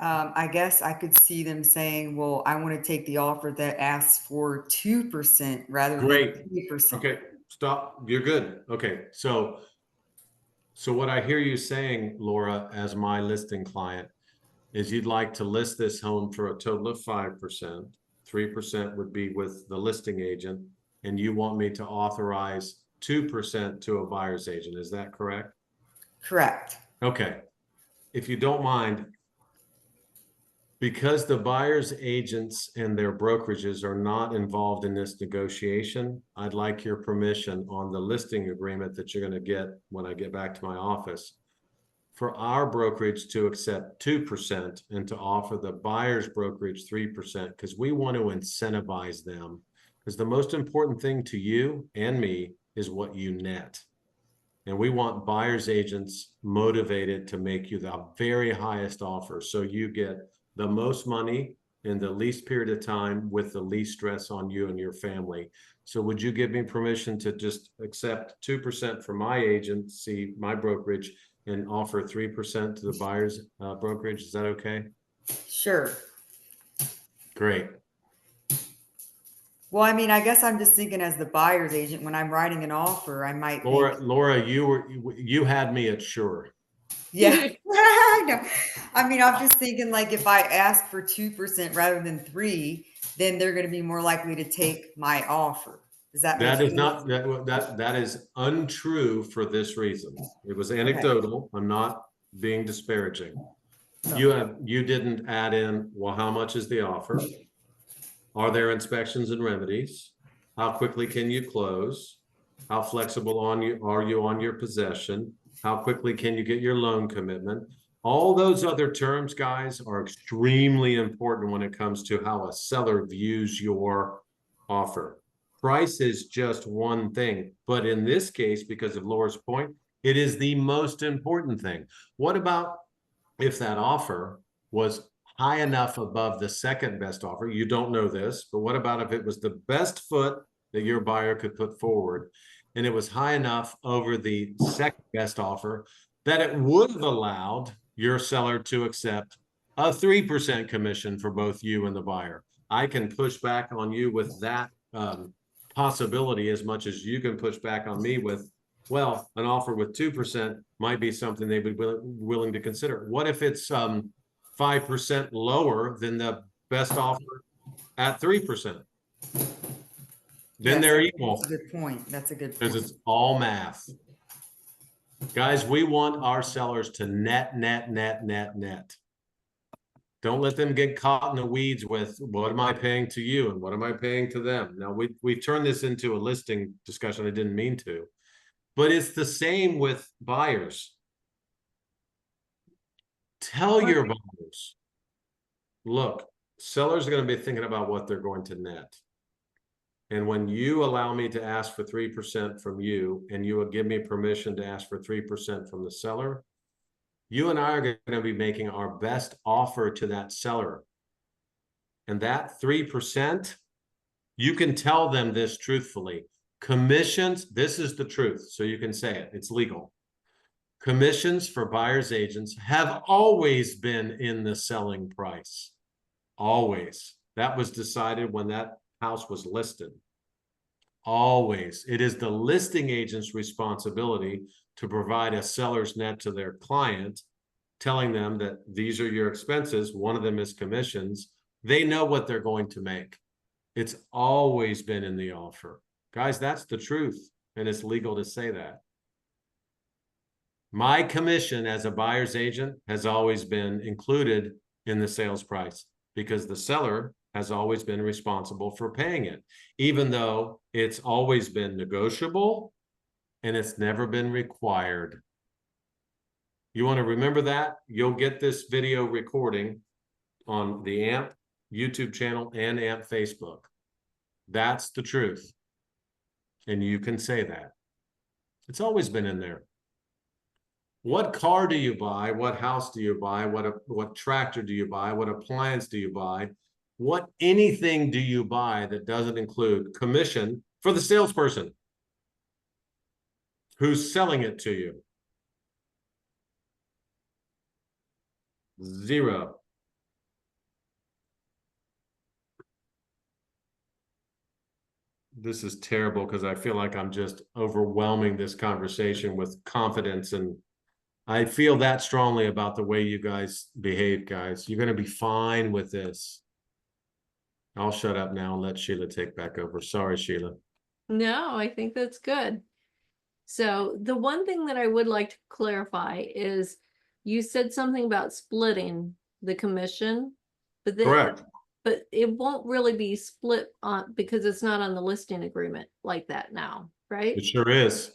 I guess I could see them saying, well, I want to take the offer that asks for 2% rather Great. than 3%. Okay, stop. You're good. Okay, so what I hear you saying, Laura, as my listing client, is you'd like to list this home for a total of 5%. 3% would be with the listing agent, and you want me to authorize 2% to a buyer's agent. Is that correct? Correct. Okay. If you don't mind, because the buyer's agents and their brokerages are not involved in this negotiation, I'd like your permission on the listing agreement that you're going to get when I get back to my office, for our brokerage to accept 2% and to offer the buyer's brokerage 3%, because we want to incentivize them. Because the most important thing to you and me is what you net. And we want buyer's agents motivated to make you the very highest offer, so you get the most money in the least period of time with the least stress on you and your family. So would you give me permission to just accept 2% for my agency, my brokerage, and offer 3% to the buyer's brokerage? Is that okay? Sure. Great. Well, I mean, I guess I'm just thinking as the buyer's agent, when I'm writing an offer, I might think, Laura, you had me at sure. yeah, I know. I mean, I'm just thinking like if I ask for 2% rather than 3, then they're going to be more likely to take my offer. Does that make That is sense? not that is untrue for this reason. It was anecdotal. I'm not being disparaging. You didn't add in, well, how much is the offer? Are there inspections and remedies? How quickly can you close? How flexible are you on your possession? How quickly can you get your loan commitment? All those other terms, guys, are extremely important when it comes to how a seller views your offer. Price is just one thing, but in this case, because of Laura's point, it is the most important thing. What about if that offer was high enough above the second best offer? You don't know this, but what about if it was the best foot that your buyer could put forward, and it was high enough over the second best offer that it would have allowed your seller to accept a 3% commission for both you and the buyer? I can push back on you with that possibility as much as you can push back on me with, well, an offer with 2% might be something they'd be willing to consider. What if it's 5% lower than the best offer at 3%? Then they're equal. That's a good point. That's a good point. Because it's all math. Guys, we want our sellers to net. Don't let them get caught in the weeds with what am I paying to you and what am I paying to them? Now, we turned this into a listing discussion. I didn't mean to. But it's the same with buyers. Tell your buyers, look, sellers are going to be thinking about what they're going to net. And when you allow me to ask for 3% from you, and you will give me permission to ask for 3% from the seller, you and I are going to be making our best offer to that seller. And that 3%, you can tell them this truthfully. Commissions, this is the truth, so you can say it, it's legal. Commissions for buyer's agents have always been in the selling price. Always. That was decided when that house was listed. Always. It is the listing agent's responsibility to provide a seller's net to their client, telling them that these are your expenses. One of them is commissions. They know what they're going to make. It's always been in the offer. Guys, that's the truth, and it's legal to say that. My commission as a buyer's agent has always been included in the sales price because the seller has always been responsible for paying it, even though it's always been negotiable and it's never been required. You want to remember that? You'll get this video recording on the AMP YouTube channel and AMP Facebook. That's the truth. And you can say that. It's always been in there. What car do you buy? What house do you buy? What tractor do you buy? What appliance do you buy? What anything do you buy that doesn't include commission for the salesperson who's selling it to you? Zero. This is terrible because I feel like I'm just overwhelming this conversation with confidence, and I feel that strongly about the way you guys behave, guys. You're going to be fine with this. I'll shut up now and let Sheila take back over. Sorry, Sheila. No, I think that's good. So the one thing that I would like to clarify is you said something about splitting the commission, but then, Correct. but it won't really be split on because it's not on the listing agreement like that now, right? It sure is.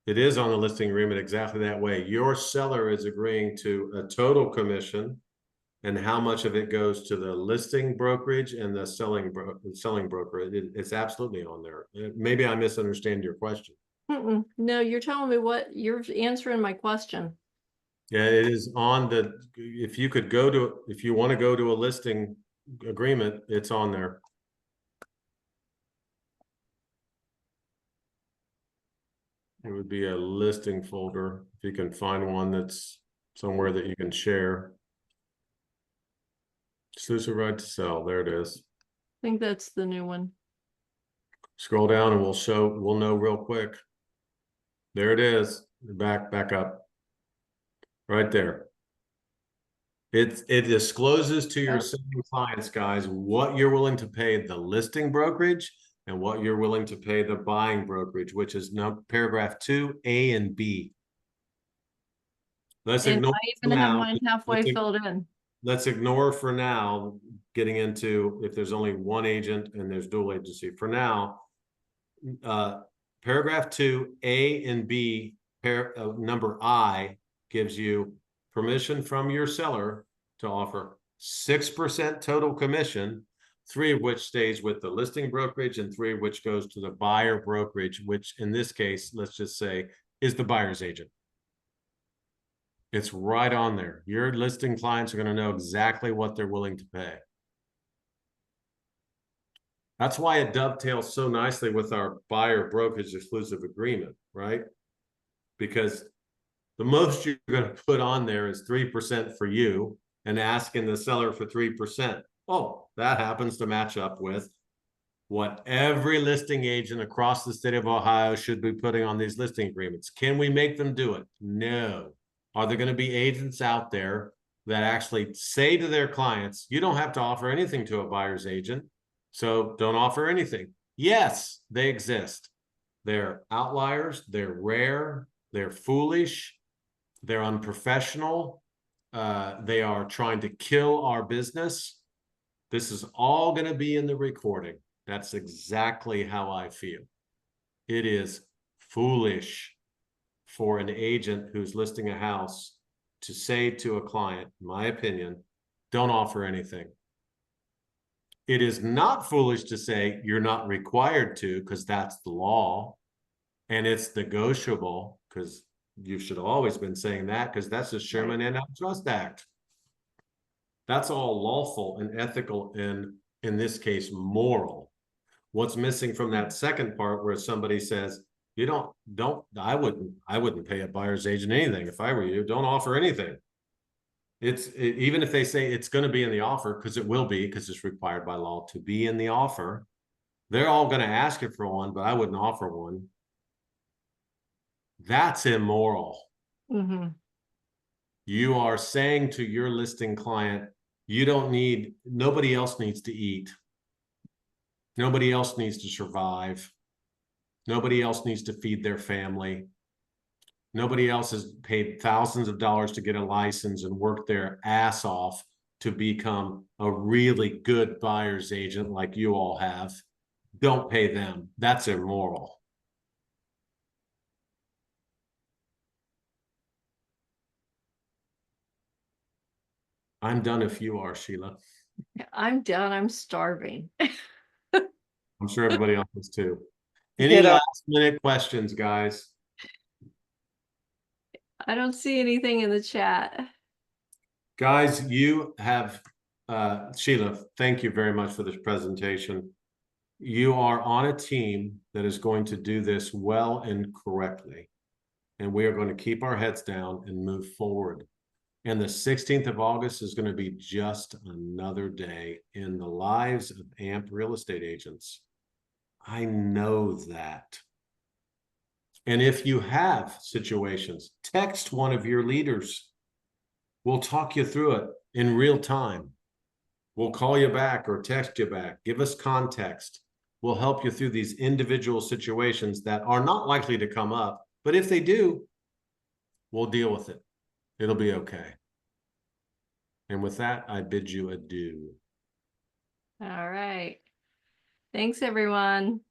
It is on the listing agreement exactly that way. Your seller is agreeing to a total commission, and how much of it goes to the listing brokerage and the selling broker. It's absolutely on there. Maybe I misunderstand your question. No, you're telling me what you're answering my question. Yeah, it is on the, if you want to go to a listing agreement, it's on there. It would be a listing folder. If you can find one that's somewhere that you can share. Exclusive right to sell. There it is. I think that's the new one. Scroll down and we'll know real quick. There it is. Back up. Right there. It discloses to your Oh. selling clients, guys, what you're willing to pay the listing brokerage and what you're willing to pay the buying brokerage, which is paragraph 2, A and B. Let's And ignore I for even have now. mine halfway Let's, filled in. let's ignore for now getting into if there's only one agent and there's dual agency. For now, paragraph 2, A and B, number I gives you permission from your seller to offer 6% total commission, 3 of which stays with the listing brokerage and 3 of which goes to the buyer brokerage, which in this case, let's just say is the buyer's agent. It's right on there. Your listing clients are going to know exactly what they're willing to pay. That's why it dovetails so nicely with our buyer brokerage exclusive agreement, right? Because the most you're going to put on there is 3% for you and asking the seller for 3%. Oh, that happens to match up with what every listing agent across the state of Ohio should be putting on these listing agreements. Can we make them do it? No. Are there going to be agents out there that actually say to their clients, you don't have to offer anything to a buyer's agent, so don't offer anything? Yes, they exist. They're outliers, they're rare, they're foolish, they're unprofessional, they are trying to kill our business. This is all going to be in the recording. That's exactly how I feel. It is foolish for an agent who's listing a house to say to a client, in my opinion, don't offer anything. It is not foolish to say you're not required to, because that's the law. And it's negotiable, because you should have always been saying that, because that's the Sherman Antitrust Act. That's all lawful and ethical and, in this case, moral. What's missing from that second part where somebody says, you I wouldn't pay a buyer's agent anything if I were you. Don't offer anything. Even if they say it's going to be in the offer, because it will be, because it's required by law to be in the offer, they're all going to ask you for one, but I wouldn't offer one. That's immoral. Mm-hmm. You are saying to your listing client, nobody else needs to eat. Nobody else needs to survive. Nobody else needs to feed their family. Nobody else has paid thousands of dollars to get a license and work their ass off to become a really good buyer's agent like you all have. Don't pay them. That's immoral. I'm done if you are, Sheila. I'm done. I'm starving. I'm sure everybody else is too. Any Ditto. last minute questions, guys? I don't see anything in the chat. Guys, you have, Sheila, thank you very much for this presentation. You are on a team that is going to do this well and correctly. And we are going to keep our heads down and move forward. And the 16th of August is going to be just another day in the lives of AMP real estate agents. I know that. And if you have situations, text one of your leaders. We'll talk you through it in real time. We'll call you back or text you back. Give us context. We'll help you through these individual situations that are not likely to come up. But if they do, we'll deal with it. It'll be okay. And with that, I bid you adieu. All right. Thanks, everyone.